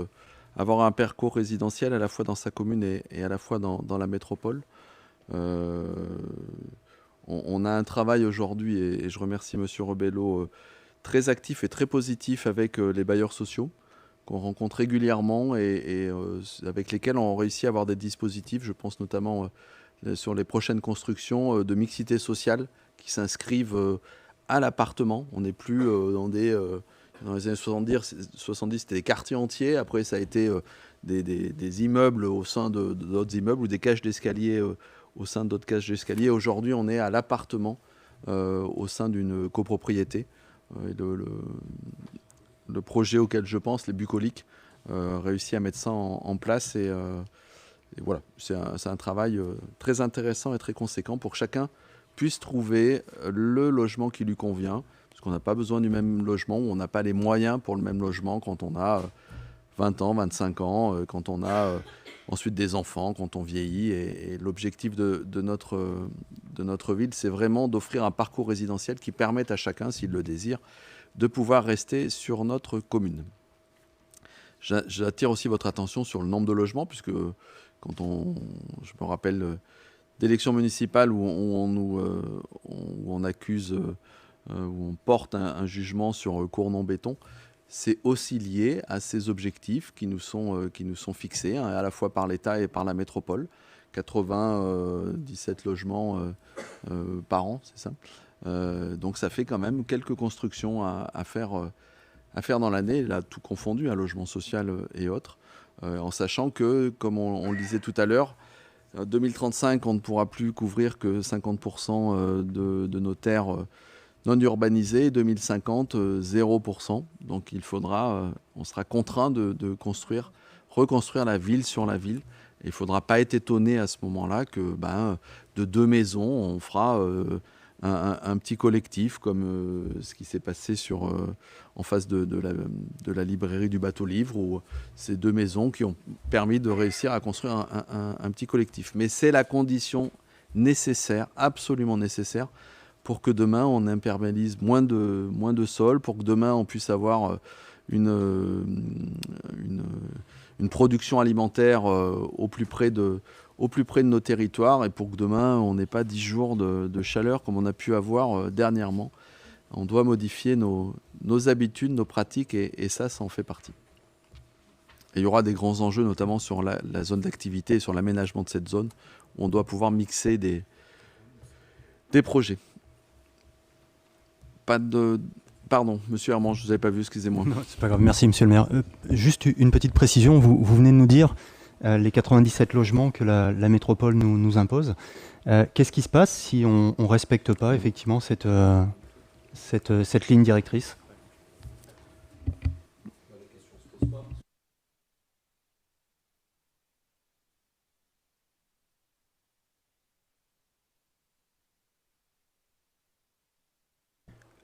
avoir un parcours résidentiel à la fois dans sa commune et à la fois dans la métropole. On a un travail aujourd'hui, et je remercie M. Rebello, très actif et très positif avec les bailleurs sociaux qu'on rencontre régulièrement et avec lesquels on réussit à avoir des dispositifs. Je pense notamment sur les prochaines constructions de mixité sociale qui s'inscrivent à l'appartement. On n'est plus dans les années 70, c'était des quartiers entiers. Après, ça a été des immeubles au sein d'autres immeubles ou des cages d'escalier au sein d'autres cages d'escalier. Aujourd'hui, on est à l'appartement au sein d'une copropriété. Le projet auquel je pense, les bucoliques, réussit à mettre ça en place. Et voilà, c'est un travail très intéressant et très conséquent pour que chacun puisse trouver le logement qui lui convient. Parce qu'on n'a pas besoin du même logement, ou on n'a pas les moyens pour le même logement quand on a 20 ans, 25 ans, quand on a ensuite des enfants, quand on vieillit. Et l'objectif de notre ville, c'est vraiment d'offrir un parcours résidentiel qui permette à chacun, s'il le désire, de pouvoir rester sur notre commune. J'attire aussi votre attention sur le nombre de logements, puisque quand je me rappelle d'élections municipales où on accuse, où on porte un jugement sur Cournon-Béton, c'est aussi lié à ces objectifs qui nous sont fixés, hein, à la fois par l'État et par la métropole. 97 logements par an, c'est ça. Donc ça fait quand même quelques constructions à faire dans l'année, là tout confondu, un logement social et autres, en sachant que, comme on le disait tout à l'heure, 2035, on ne pourra plus couvrir que 50% de nos terres non urbanisées, 2050, 0%. Donc il faudra, on sera contraint de reconstruire la ville sur la ville. Et il ne faudra pas être étonné à ce moment-là que de 2 maisons, on fera un petit collectif, comme ce qui s'est passé en face de la librairie du Bateau-Livre, où ces 2 maisons qui ont permis de réussir à construire un petit collectif. Mais c'est la condition nécessaire, absolument nécessaire, pour que demain on imperméabilise moins de sol, pour que demain on puisse avoir une production alimentaire au plus près de nos territoires, et pour que demain on n'ait pas 10 jours de chaleur comme on a pu avoir dernièrement. On doit modifier nos habitudes, nos pratiques, et ça en fait partie. Et il y aura des grands enjeux, notamment sur la zone d'activité et sur l'aménagement de cette zone, où on doit pouvoir mixer des projets. Pardon, monsieur Herman, je ne vous avais pas vu, excusez-moi. Non, c'est pas grave, merci monsieur le maire. Juste une petite précision, vous venez de nous dire les 97 logements que la métropole nous impose. Qu'est-ce qui se passe si on ne respecte pas effectivement cette ligne directrice ?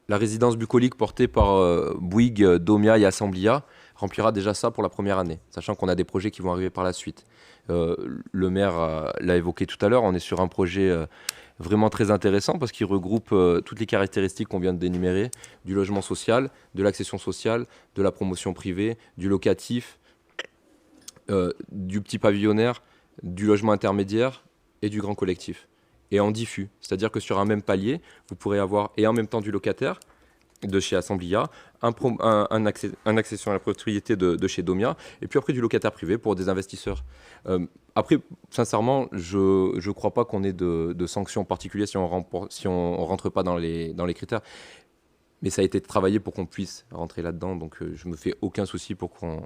La résidence bucolique portée par Bouygues, Domia et Assemblia remplira déjà ça pour la première année, sachant qu'on a des projets qui vont arriver par la suite. Le maire l'a évoqué tout à l'heure, on est sur un projet vraiment très intéressant parce qu'il regroupe toutes les caractéristiques qu'on vient d'énumérer, du logement social, de l'accession sociale, de la promotion privée, du locatif, du petit pavillonnaire, du logement intermédiaire et du grand collectif. Et en diffus, c'est-à-dire que sur un même palier, vous pourrez avoir, et en même temps du locataire, de chez Assemblia, un accession à la propriété de chez Domia, et puis après du locataire privé pour des investisseurs. Après, sincèrement, je ne crois pas qu'on ait de sanctions particulières si on ne rentre pas dans les critères. Mais ça a été travaillé pour qu'on puisse rentrer là-dedans, donc je ne me fais aucun souci pour qu'on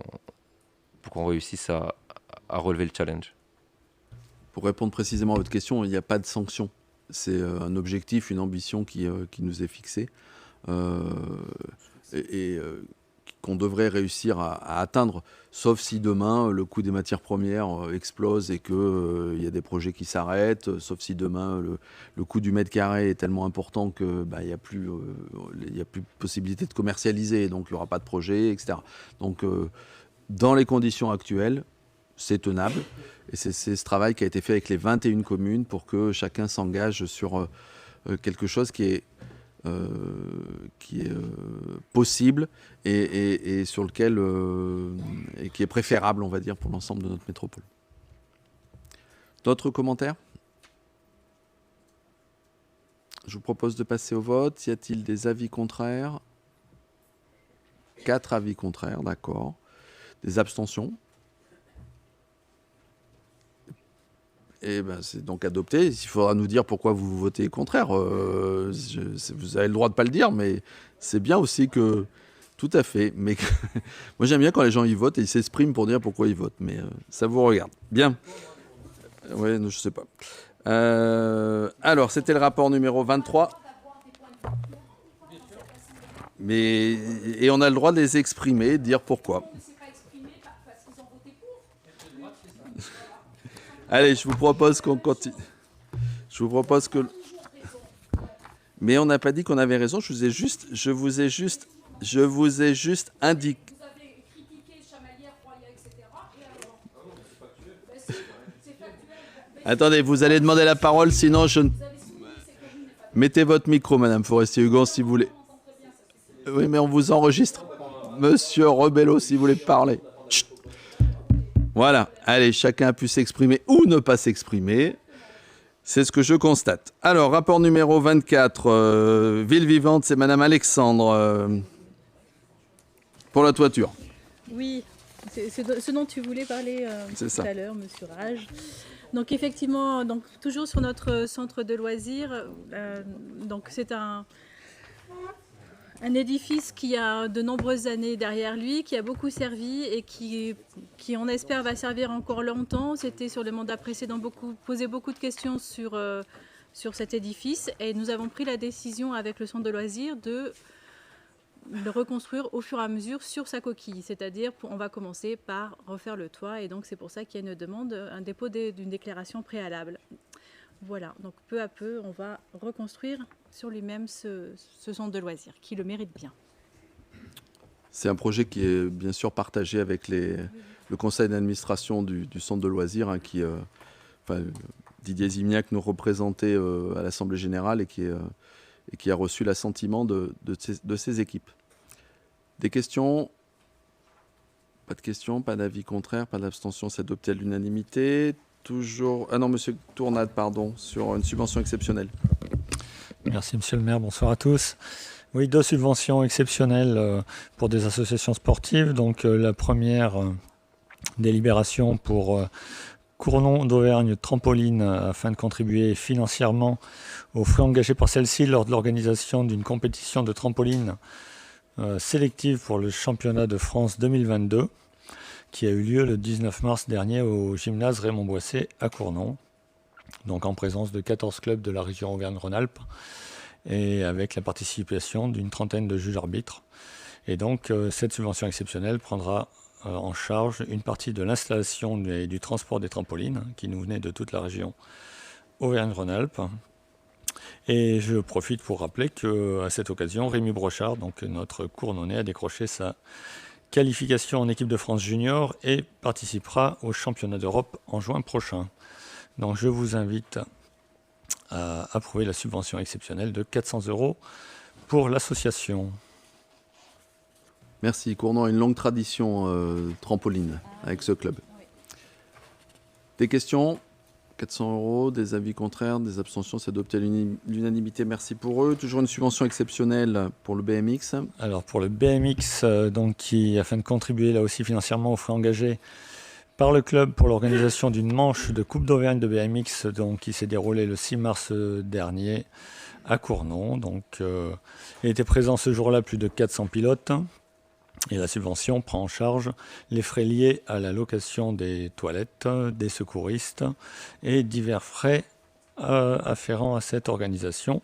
réussisse à relever le challenge. Pour répondre précisément à votre question, il n'y a pas de sanction. C'est un objectif, une ambition qui nous est fixée et qu'on devrait réussir à atteindre, sauf si demain le coût des matières premières explose et qu'il y a des projets qui s'arrêtent, sauf si demain le coût du mètre carré est tellement important qu'il n'y a plus possibilité de commercialiser, donc il n'y aura pas de projet, etc. Donc dans les conditions actuelles, c'est tenable. Et c'est ce travail qui a été fait avec les 21 communes pour que chacun s'engage sur quelque chose qui est possible et sur lequel et qui est préférable, on va dire, pour l'ensemble de notre métropole. D'autres commentaires ? Je vous propose de passer au vote. Y a-t-il des avis contraires ? 4 avis contraires, d'accord. Des abstentions ? Et ben, c'est donc adopté. Il faudra nous dire pourquoi vous votez contraire. Vous avez le droit de ne pas le dire, mais c'est bien aussi que... Tout à fait. Mais moi, j'aime bien quand les gens y votent et ils s'expriment pour dire pourquoi ils votent. Mais ça vous regarde. Bien. Oui, je ne sais pas. Alors, c'était le rapport numéro 23. Et on a le droit de les exprimer, de dire pourquoi. Allez, je vous propose qu'on continue. Je vous propose que... Mais on n'a pas dit qu'on avait raison. Je vous ai juste indiqué. Vous avez critiqué Chamalières, Roya, etc. Attendez, vous allez demander la parole, sinon je ne... Mettez votre micro, Madame Forestier-Hugon, si vous voulez. Oui, mais on vous enregistre. Monsieur Rebello, si vous voulez parler. Chut. Voilà, allez, chacun a pu s'exprimer ou ne pas s'exprimer. C'est ce que je constate. Alors, rapport numéro 24, Ville Vivante, c'est Madame Alexandre, pour la toiture. Oui, c'est ce dont tu voulais parler tout à l'heure, Monsieur Rage. Donc effectivement, toujours sur notre centre de loisirs, donc c'est un édifice qui a de nombreuses années derrière lui, qui a beaucoup servi et qui on espère va servir encore longtemps. C'était sur le mandat précédent posé beaucoup de questions sur cet édifice et nous avons pris la décision avec le centre de loisirs de le reconstruire au fur et à mesure sur sa coquille. C'est-à-dire on va commencer par refaire le toit et donc c'est pour ça qu'il y a une demande, un dépôt d'une déclaration préalable. Voilà, donc peu à peu on va reconstruire sur lui-même ce centre de loisirs, qui le mérite bien. C'est un projet qui est bien sûr partagé avec le conseil d'administration du centre de loisirs, qui, Didier Zimniac nous représentait à l'Assemblée Générale et qui a reçu l'assentiment de ses équipes. Des questions ? Pas de questions, pas d'avis contraire, pas d'abstention, c'est adopté à l'unanimité. Toujours... Ah non, Monsieur Tournade, pardon, sur une subvention exceptionnelle. Merci Monsieur le maire, bonsoir à tous. Oui, 2 subventions exceptionnelles pour des associations sportives. Donc la première délibération pour Cournon d'Auvergne Trampoline afin de contribuer financièrement aux frais engagés par celle-ci lors de l'organisation d'une compétition de trampoline sélective pour le championnat de France 2022 qui a eu lieu le 19 mars dernier au gymnase Raymond Boisset à Cournon. Donc en présence de 14 clubs de la région Auvergne-Rhône-Alpes et avec la participation d'une trentaine de juges arbitres. Et donc cette subvention exceptionnelle prendra en charge une partie de l'installation et du transport des trampolines qui nous venaient de toute la région Auvergne-Rhône-Alpes. Et je profite pour rappeler qu'à cette occasion, Rémi Brochard, donc notre Cournonnais, a décroché sa qualification en équipe de France junior et participera au championnat d'Europe en juin prochain. Donc je vous invite à approuver la subvention exceptionnelle de 400 € pour l'association. Merci. Cournon a une longue tradition trampoline avec ce club. Des questions? 400 €, des avis contraires, des abstentions, c'est adopté à l'unanimité. Merci pour eux. Toujours une subvention exceptionnelle pour le BMX. Alors pour le BMX, afin de contribuer là aussi financièrement aux frais engagés par le club pour l'organisation d'une manche de Coupe d'Auvergne de BMX qui s'est déroulée le 6 mars dernier à Cournon. Il était présent ce jour-là plus de 400 pilotes. Et la subvention prend en charge les frais liés à la location des toilettes, des secouristes et divers frais afférents à cette organisation.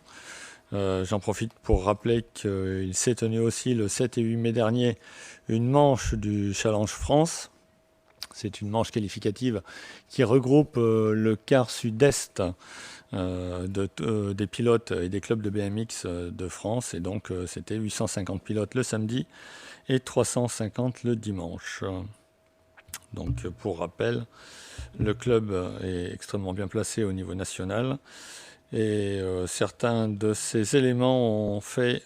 J'en profite pour rappeler qu'il s'est tenu aussi le 7 et 8 mai dernier une manche du Challenge France. C'est une manche qualificative qui regroupe le quart sud-est des pilotes et des clubs de BMX de France. Et donc c'était 850 pilotes le samedi et 350 le dimanche. Donc pour rappel, le club est extrêmement bien placé au niveau national et certains de ces éléments ont fait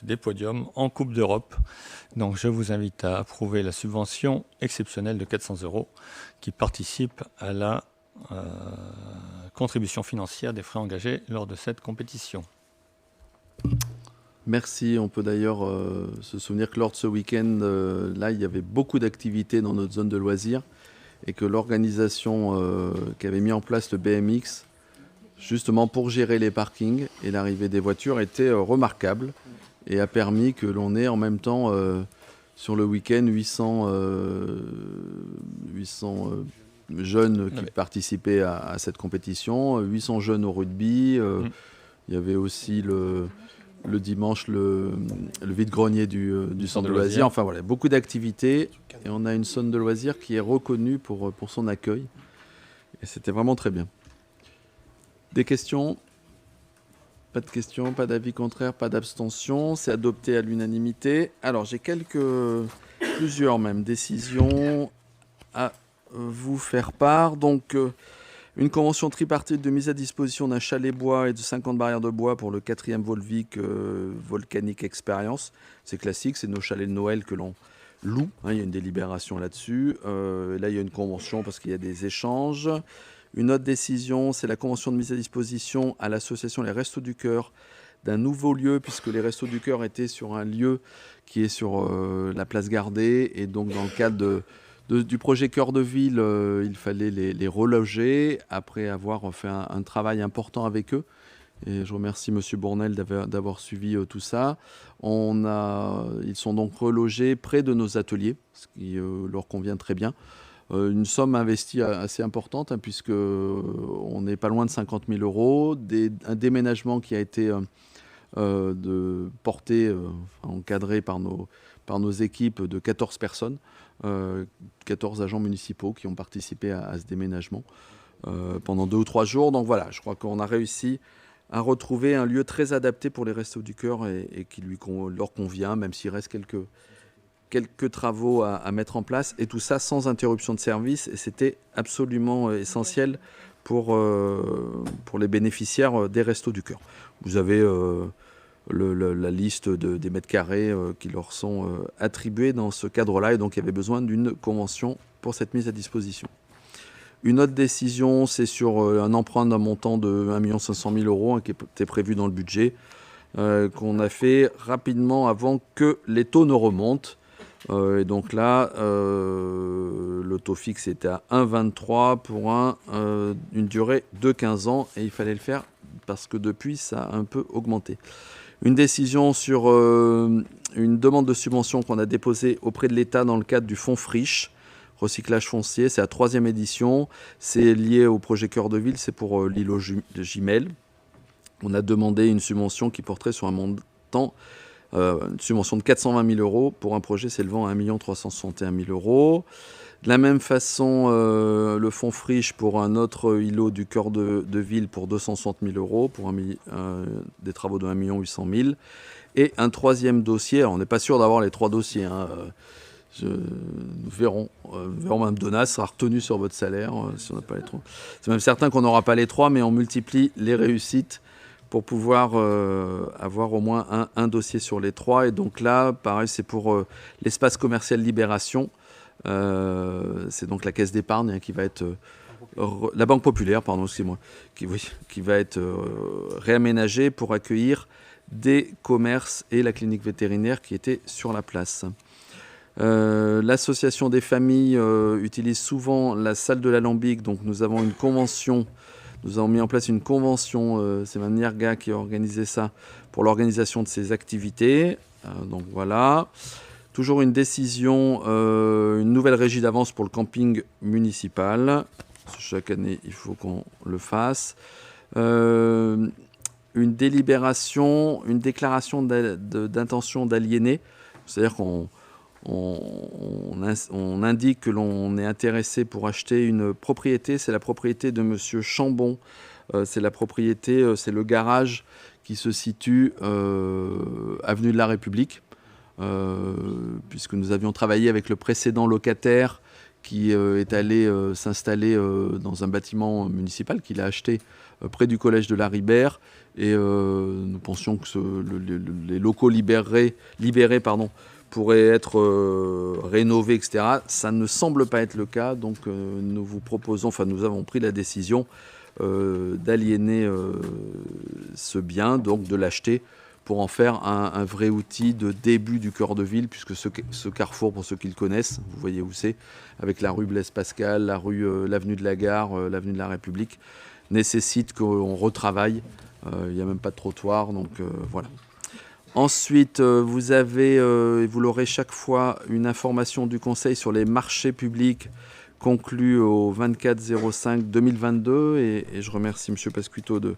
des podiums en Coupe d'Europe. Donc je vous invite à approuver la subvention exceptionnelle de 400 € qui participe à la contribution financière des frais engagés lors de cette compétition. Merci. On peut d'ailleurs se souvenir que lors de ce week-end, là, il y avait beaucoup d'activités dans notre zone de loisirs et que l'organisation qu'avait mis en place le BMX, justement pour gérer les parkings et l'arrivée des voitures, était remarquable et a permis que l'on ait en même temps sur le week-end 800 jeunes qui participaient à cette compétition, 800 jeunes au rugby. Il y avait aussi le dimanche le vide-grenier du centre de loisirs. Enfin voilà, beaucoup d'activités et on a une zone de loisirs qui est reconnue pour son accueil. Et c'était vraiment très bien. Des questions? Pas de questions, pas d'avis contraire, pas d'abstention. C'est adopté à l'unanimité. Alors j'ai plusieurs même décisions à vous faire part. Donc une convention tripartite de mise à disposition d'un chalet bois et de 50 barrières de bois pour le 4e Volvic Volcanic Experience. C'est classique, c'est nos chalets de Noël que l'on loue. Il y a une délibération là-dessus. Là, il y a une convention parce qu'il y a des échanges. Une autre décision, c'est la convention de mise à disposition à l'association Les Restos du Cœur d'un nouveau lieu, puisque les Restos du Cœur étaient sur un lieu qui est sur la place Gardée. Et donc, dans le cadre du projet Cœur de Ville, il fallait les reloger après avoir fait un travail important avec eux. Et je remercie M. Bournel d'avoir suivi tout ça. Ils sont donc relogés près de nos ateliers, ce qui leur convient très bien. Une somme investie assez importante, puisqu'on n'est pas loin de 50 000 €. Un déménagement qui a été porté, encadré par nos équipes de 14 personnes. 14 agents municipaux qui ont participé à ce déménagement pendant 2 ou 3 jours. Donc voilà, je crois qu'on a réussi à retrouver un lieu très adapté pour les Restos du Cœur et qui leur convient, même s'il reste quelques travaux à mettre en place, et tout ça sans interruption de service. Et c'était absolument essentiel pour les bénéficiaires des Restos du Cœur. Vous avez la liste des mètres carrés qui leur sont attribués dans ce cadre-là, et donc il y avait besoin d'une convention pour cette mise à disposition. Une autre décision, c'est sur un emprunt d'un montant de 1 500 000 € qui était prévu dans le budget, qu'on a fait rapidement avant que les taux ne remontent. Et donc là, le taux fixe était à 1,23 pour une durée de 15 ans, et il fallait le faire parce que depuis, ça a un peu augmenté. Une décision sur une demande de subvention qu'on a déposée auprès de l'État dans le cadre du fonds Friche, recyclage foncier. C'est la 3e édition. C'est lié au projet Cœur de Ville, c'est pour l'îlot Gimel. On a demandé une subvention qui porterait sur un montant, une subvention de 420 000 € pour un projet s'élevant à 1 361 000 €. De la même façon, le fonds Friche pour un autre îlot du Cœur de Ville pour 260 000 € pour des travaux de 1 800 000 €. Et un 3e dossier, alors on n'est pas sûr d'avoir les 3 dossiers, nous verrons. Mme Donat sera retenue sur votre salaire si on n'a pas les 3. C'est même certain qu'on n'aura pas les 3, mais on multiplie les réussites pour pouvoir avoir au moins un dossier sur les 3. Et donc là, pareil, c'est pour l'espace commercial Libération. C'est donc la caisse d'épargne qui va être... la Banque Populaire, pardon, excusez-moi, qui va être réaménagée pour accueillir des commerces et la clinique vétérinaire qui était sur la place. L'association des familles utilise souvent la salle de l'Alambic, donc nous avons une convention. Nous avons mis en place une convention, c'est Mme Nierga qui a organisé ça, pour l'organisation de ces activités. Donc voilà. Toujours une décision, une nouvelle régie d'avance pour le camping municipal. Chaque année, il faut qu'on le fasse. Une délibération, une déclaration d'intention d'aliéner. C'est-à-dire qu'on indique que l'on est intéressé pour acheter une propriété. C'est la propriété de M. Chambon. C'est la propriété, c'est le garage qui se situe avenue de la République. Puisque nous avions travaillé avec le précédent locataire qui est allé s'installer dans un bâtiment municipal qu'il a acheté près du collège de la Ribère. Et nous pensions que les locaux libérés pourraient être rénovés, etc. Ça ne semble pas être le cas, donc nous avons pris la décision d'aliéner ce bien, donc de l'acheter pour en faire un vrai outil de début du cœur de ville, puisque ce carrefour, pour ceux qui le connaissent, vous voyez où c'est, avec la rue Blaise Pascal, l'avenue de la Gare, l'avenue de la République, nécessite qu'on retravaille. Il n'y a même pas de trottoir, donc voilà. Ensuite, vous avez, et vous l'aurez chaque fois, une information du Conseil sur les marchés publics conclus au 24/05/2022, et je remercie M. Pasquito de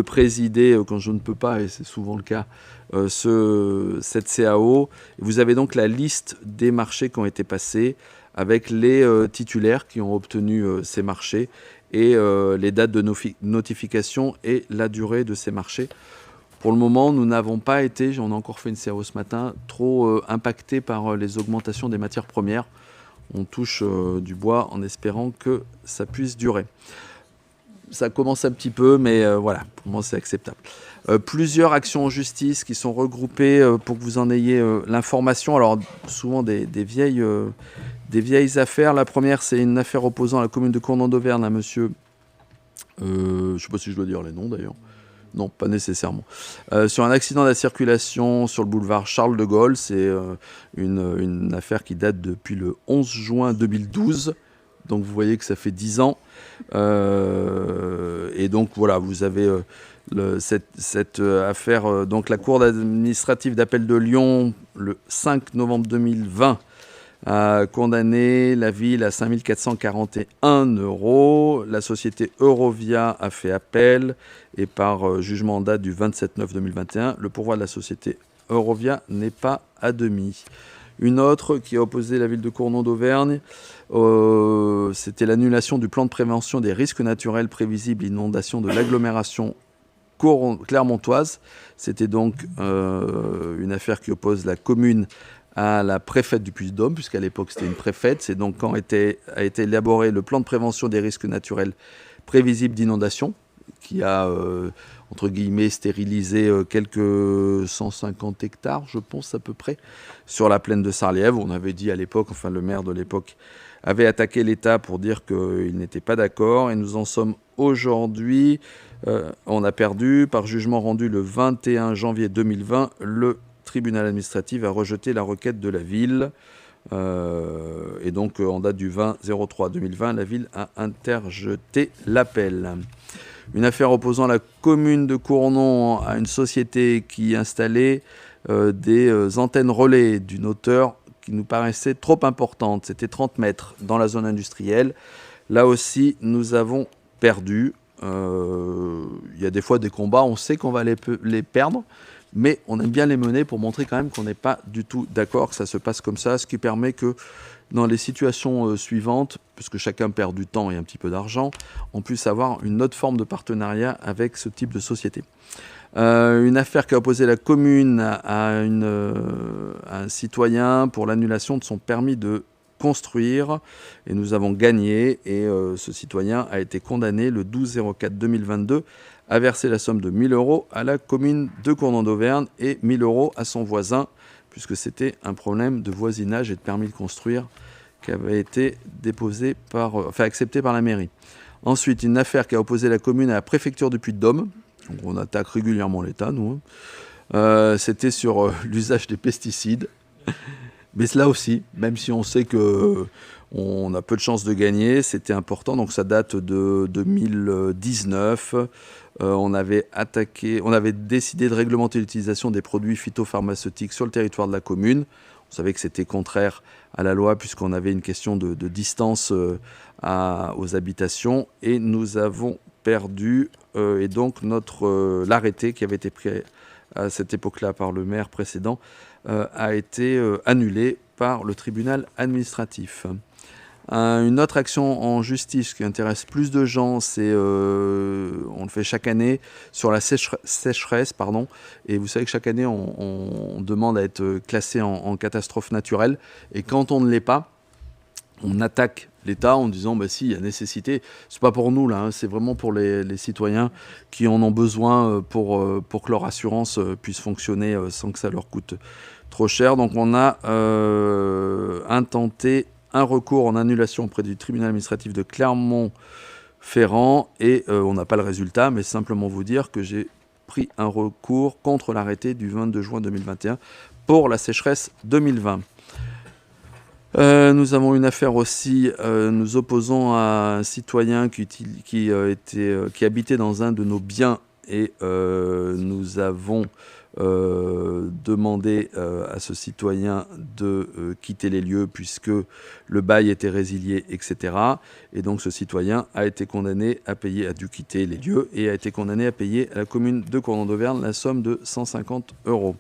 présider, quand je ne peux pas, et c'est souvent le cas, cette CAO. Vous avez donc la liste des marchés qui ont été passés, avec les titulaires qui ont obtenu ces marchés, et les dates de notification et la durée de ces marchés. Pour le moment, nous n'avons pas été, on a encore fait une CAO ce matin, trop impactés par les augmentations des matières premières. On touche du bois en espérant que ça puisse durer. Ça commence un petit peu, mais voilà, pour moi c'est acceptable. Plusieurs actions en justice qui sont regroupées pour que vous en ayez l'information. Alors souvent des vieilles affaires. La première, c'est une affaire opposant la commune de Cournon d'Auvergne à monsieur... je ne sais pas si je dois dire les noms d'ailleurs. Non, pas nécessairement. Sur un accident de la circulation sur le boulevard Charles de Gaulle, c'est une affaire qui date depuis le 11 juin 2012. Donc vous voyez que ça fait 10 ans. Et donc voilà, vous avez cette affaire. Donc la Cour administrative d'appel de Lyon, le 5 novembre 2020, a condamné la ville à 5 441 €. La société Eurovia a fait appel et par jugement en date du 27/9/2021, le pourvoi de la société Eurovia n'est pas admis. Une autre qui a opposé la ville de Cournon d'Auvergne, c'était l'annulation du plan de prévention des risques naturels prévisibles inondation de l'agglomération clermontoise. C'était donc une affaire qui oppose la commune à la préfète du Puy-de-Dôme, puisqu'à l'époque c'était une préfète. C'est donc quand a été élaboré le plan de prévention des risques naturels prévisibles d'inondation, qui a, entre guillemets, stérilisé quelques 150 hectares, je pense à peu près, sur la plaine de Sarliève. On avait dit à l'époque, enfin le maire de l'époque avait attaqué l'État pour dire qu'il n'était pas d'accord, et nous en sommes aujourd'hui. On a perdu, par jugement rendu le 21 janvier 2020, le tribunal administratif a rejeté la requête de la ville. Et donc, en date du 20/03/2020, la ville a interjeté l'appel. Une affaire opposant la commune de Cournon à une société qui installait des antennes relais d'une hauteur qui nous paraissait trop importante. C'était 30 mètres dans la zone industrielle. Là aussi, nous avons perdu. Il y a des fois des combats, on sait qu'on va les perdre, mais on aime bien les mener pour montrer quand même qu'on n'est pas du tout d'accord que ça se passe comme ça, ce qui permet que dans les situations suivantes, puisque chacun perd du temps et un petit peu d'argent, on puisse avoir une autre forme de partenariat avec ce type de société. Une affaire qui a opposé la commune à un citoyen pour l'annulation de son permis de construire, et nous avons gagné, et ce citoyen a été condamné le 12/04/2022 à verser la somme de 1 000 € à la commune de Cournant d'Auvergne et 1 000 € à son voisin, puisque c'était un problème de voisinage et de permis de construire qui avait été accepté par la mairie. Ensuite, une affaire qui a opposé la commune à la préfecture du Puy-de-Dôme. Donc, on attaque régulièrement l'État, nous. C'était sur l'usage des pesticides. Mais là aussi, même si on sait qu'on a peu de chances de gagner, c'était important. Donc ça date de 2019. On avait décidé de réglementer l'utilisation des produits phytopharmaceutiques sur le territoire de la commune. On savait que c'était contraire à la loi puisqu'on avait une question de distance aux habitations. Et nous avons perdu. Et donc l'arrêté qui avait été pris à cette époque-là par le maire précédent a été annulé par le tribunal administratif. Une autre action en justice qui intéresse plus de gens, c'est, on le fait chaque année, sur la sécheresse. Et vous savez que chaque année, on demande à être classé en catastrophe naturelle. Et quand on ne l'est pas, on attaque l'État en disant si, il y a nécessité. C'est pas pour nous, là, c'est vraiment pour les citoyens qui en ont besoin pour que leur assurance puisse fonctionner sans que ça leur coûte trop cher. Donc on a intenté un recours en annulation auprès du tribunal administratif de Clermont-Ferrand et on n'a pas le résultat, mais simplement vous dire que j'ai pris un recours contre l'arrêté du 22 juin 2021 pour la sécheresse 2020. Nous avons une affaire aussi, nous opposons à un citoyen qui habitait dans un de nos biens et nous avons demandé à ce citoyen de quitter les lieux puisque le bail était résilié, etc. Et donc ce citoyen a été condamné a dû quitter les lieux et a été condamné à payer à la commune de Cournant d'Auvergne la somme de 150 €.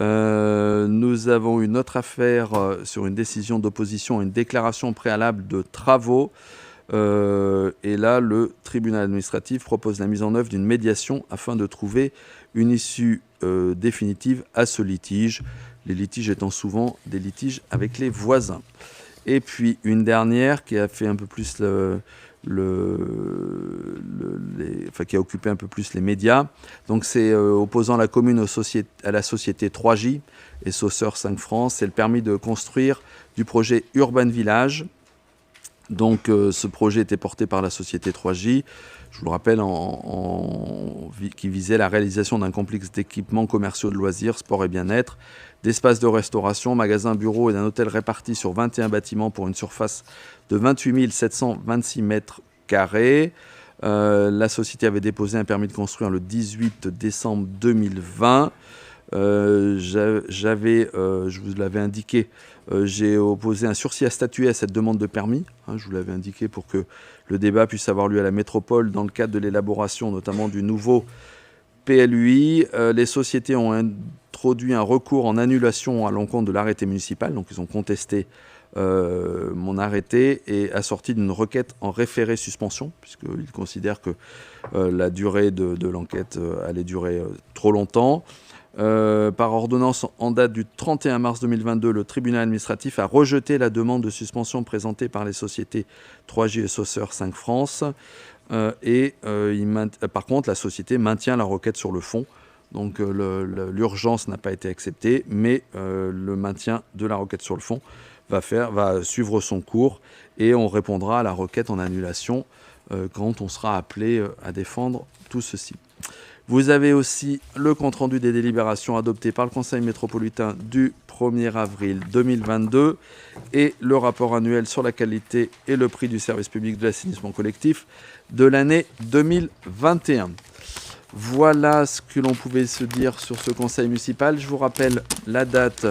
Nous avons une autre affaire sur une décision d'opposition à une déclaration préalable de travaux. Et là, le tribunal administratif propose la mise en œuvre d'une médiation afin de trouver une issue définitive à ce litige. Les litiges étant souvent des litiges avec les voisins. Et puis une dernière qui a fait un peu plus qui a occupé un peu plus les médias. Donc c'est opposant la commune à la société 3J et Sauceur 5 France. C'est le permis de construire du projet Urban Village. Donc ce projet était porté par la société 3J, je vous le rappelle, qui visait la réalisation d'un complexe d'équipements commerciaux de loisirs, sport et bien-être, d'espaces de restauration, magasins, bureaux et d'un hôtel réparti sur 21 bâtiments pour une surface de 28 726 mètres carrés. La société avait déposé un permis de construire le 18 décembre 2020. Je vous l'avais indiqué, j'ai opposé un sursis à statuer à cette demande de permis. Je vous l'avais indiqué pour que le débat puisse avoir lieu à la métropole dans le cadre de l'élaboration notamment du nouveau PLUI. Les sociétés ont introduit un recours en annulation à l'encontre de l'arrêté municipal. Donc ils ont contesté mon arrêté et assorti d'une requête en référé suspension, puisqu'ils considèrent que la durée de l'enquête allait durer trop longtemps. Par ordonnance en date du 31 mars 2022, le tribunal administratif a rejeté la demande de suspension présentée par les sociétés 3J et Sauceur 5 France. Par contre, la société maintient la requête sur le fond. Donc l'urgence n'a pas été acceptée, mais le maintien de la requête sur le fond va suivre son cours et on répondra à la requête en annulation quand on sera appelé à défendre tout ceci. Vous avez aussi le compte-rendu des délibérations adoptées par le Conseil métropolitain du 1er avril 2022 et le rapport annuel sur la qualité et le prix du service public de l'assainissement collectif de l'année 2021. Voilà ce que l'on pouvait se dire sur ce conseil municipal. Je vous rappelle la date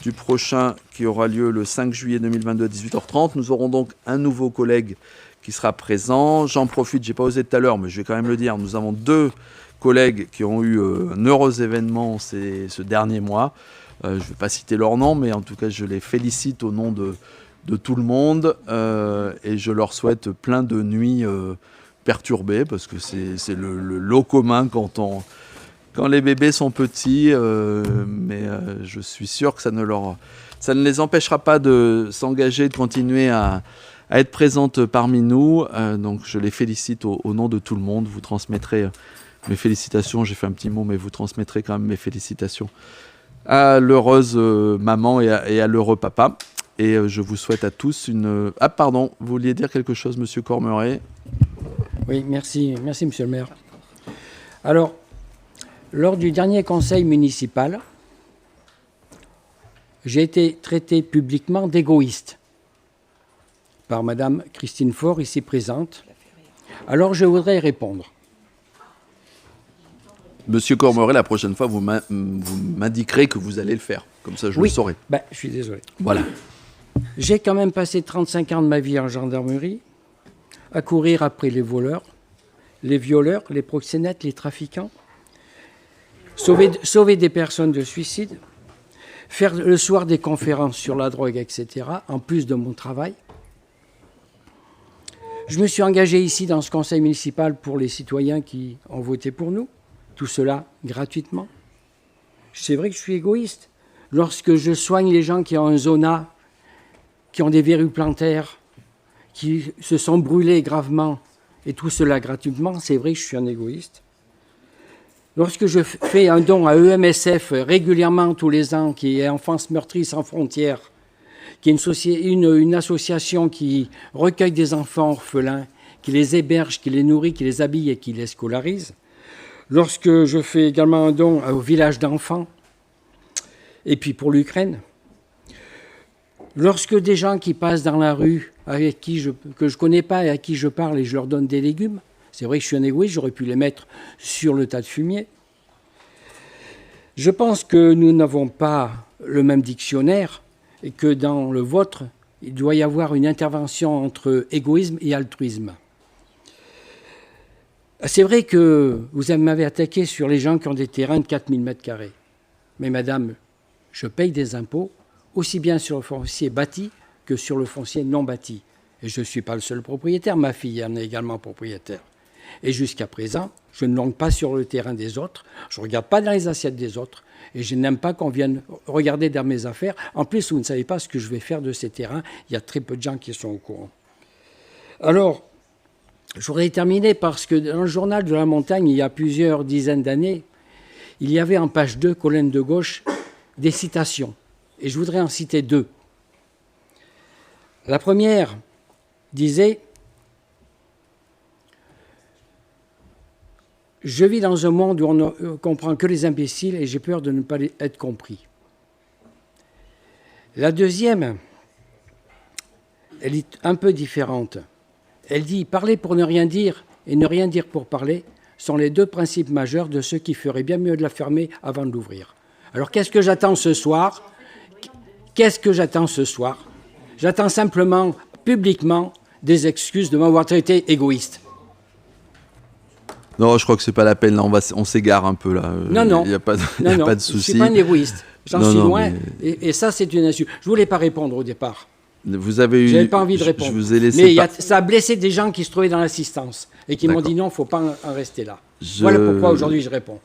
du prochain qui aura lieu le 5 juillet 2022 à 18h30. Nous aurons donc un nouveau collègue qui sera présent. J'en profite, je n'ai pas osé tout à l'heure, mais je vais quand même le dire. Nous avons 2 collègues qui ont eu un heureux événement ce dernier mois. Je ne vais pas citer leur nom, mais en tout cas, je les félicite au nom de tout le monde et je leur souhaite plein de nuits perturbées parce que c'est le lot commun quand quand les bébés sont petits, mais je suis sûr que ça ne les empêchera pas de s'engager, de continuer à être présentes parmi nous. Donc je les félicite au nom de tout le monde. Vous transmettrez mes félicitations. J'ai fait un petit mot, mais vous transmettrez quand même mes félicitations à l'heureuse maman et à l'heureux papa. Et je vous souhaite à tous une... Ah pardon, vous vouliez dire quelque chose, Monsieur Cormeret? Oui, merci, Monsieur le maire. Alors, lors du dernier conseil municipal, j'ai été traité publiquement d'égoïste par Madame Christine Faure, ici présente. Alors, je voudrais répondre. Monsieur Cormeret, la prochaine fois, vous m'indiquerez que vous allez le faire. Comme ça, je le saurai. Ben, je suis désolé. Voilà. J'ai quand même passé 35 ans de ma vie en gendarmerie, à courir après les voleurs, les violeurs, les proxénètes, les trafiquants, sauver des personnes de suicide, faire le soir des conférences sur la drogue, etc., en plus de mon travail. Je me suis engagé ici dans ce conseil municipal pour les citoyens qui ont voté pour nous, tout cela gratuitement. C'est vrai que je suis égoïste. Lorsque je soigne les gens qui ont un zona, qui ont des verrues plantaires, qui se sont brûlés gravement, et tout cela gratuitement, c'est vrai que je suis un égoïste. Lorsque je fais un don à EMSF régulièrement tous les ans, qui est Enfance Meurtrie Sans Frontières, qui est une association qui recueille des enfants orphelins, qui les héberge, qui les nourrit, qui les habille et qui les scolarise. Lorsque je fais également un don au village d'enfants, et puis pour l'Ukraine. Lorsque des gens qui passent dans la rue, que je ne connais pas et à qui je parle et je leur donne des légumes, c'est vrai que je suis un égoïste, j'aurais pu les mettre sur le tas de fumier. Je pense que nous n'avons pas le même dictionnaire et que dans le vôtre, il doit y avoir une intervention entre égoïsme et altruisme. C'est vrai que vous m'avez attaqué sur les gens qui ont des terrains de 4000 m². Mais madame, je paye des impôts aussi bien sur le foncier bâti que sur le foncier non bâti. Et je ne suis pas le seul propriétaire, ma fille en est également propriétaire. Et jusqu'à présent, je ne longe pas sur le terrain des autres, je ne regarde pas dans les assiettes des autres, et je n'aime pas qu'on vienne regarder dans mes affaires. En plus, vous ne savez pas ce que je vais faire de ces terrains, il y a très peu de gens qui sont au courant. Alors, je voudrais terminer parce que dans le journal de la montagne, il y a plusieurs dizaines d'années, il y avait en page 2, colonne de gauche, des citations. Et je voudrais en citer deux. La première disait « Je vis dans un monde où on ne comprend que les imbéciles et j'ai peur de ne pas être compris. » La deuxième, elle est un peu différente. Elle dit « Parler pour ne rien dire et ne rien dire pour parler sont les deux principes majeurs de ceux qui feraient bien mieux de la fermer avant de l'ouvrir. » Alors qu'est-ce que j'attends ce soir ? Qu'est-ce que j'attends ce soir? J'attends simplement, publiquement, des excuses de m'avoir traité égoïste. Non, je crois que c'est pas la peine. Là, on s'égare un peu là. Non. Il n'y a pas de souci. Je ne suis pas un égoïste. J'en suis loin. Et ça, c'est une insulte. Je ne voulais pas répondre au départ. Vous avez eu. J'avais pas envie de répondre. Je vous ai laissé. Mais ça a blessé des gens qui se trouvaient dans l'assistance et qui m'ont dit non, il ne faut pas en rester là. Voilà pourquoi aujourd'hui je réponds.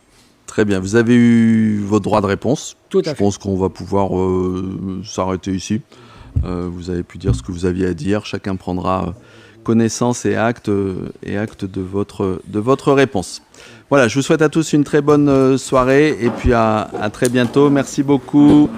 Très bien. Vous avez eu votre droit de réponse. Tout à fait. Je pense qu'on va pouvoir s'arrêter ici. Vous avez pu dire ce que vous aviez à dire. Chacun prendra connaissance et acte de votre réponse. Voilà, je vous souhaite à tous une très bonne soirée et puis à très bientôt. Merci beaucoup.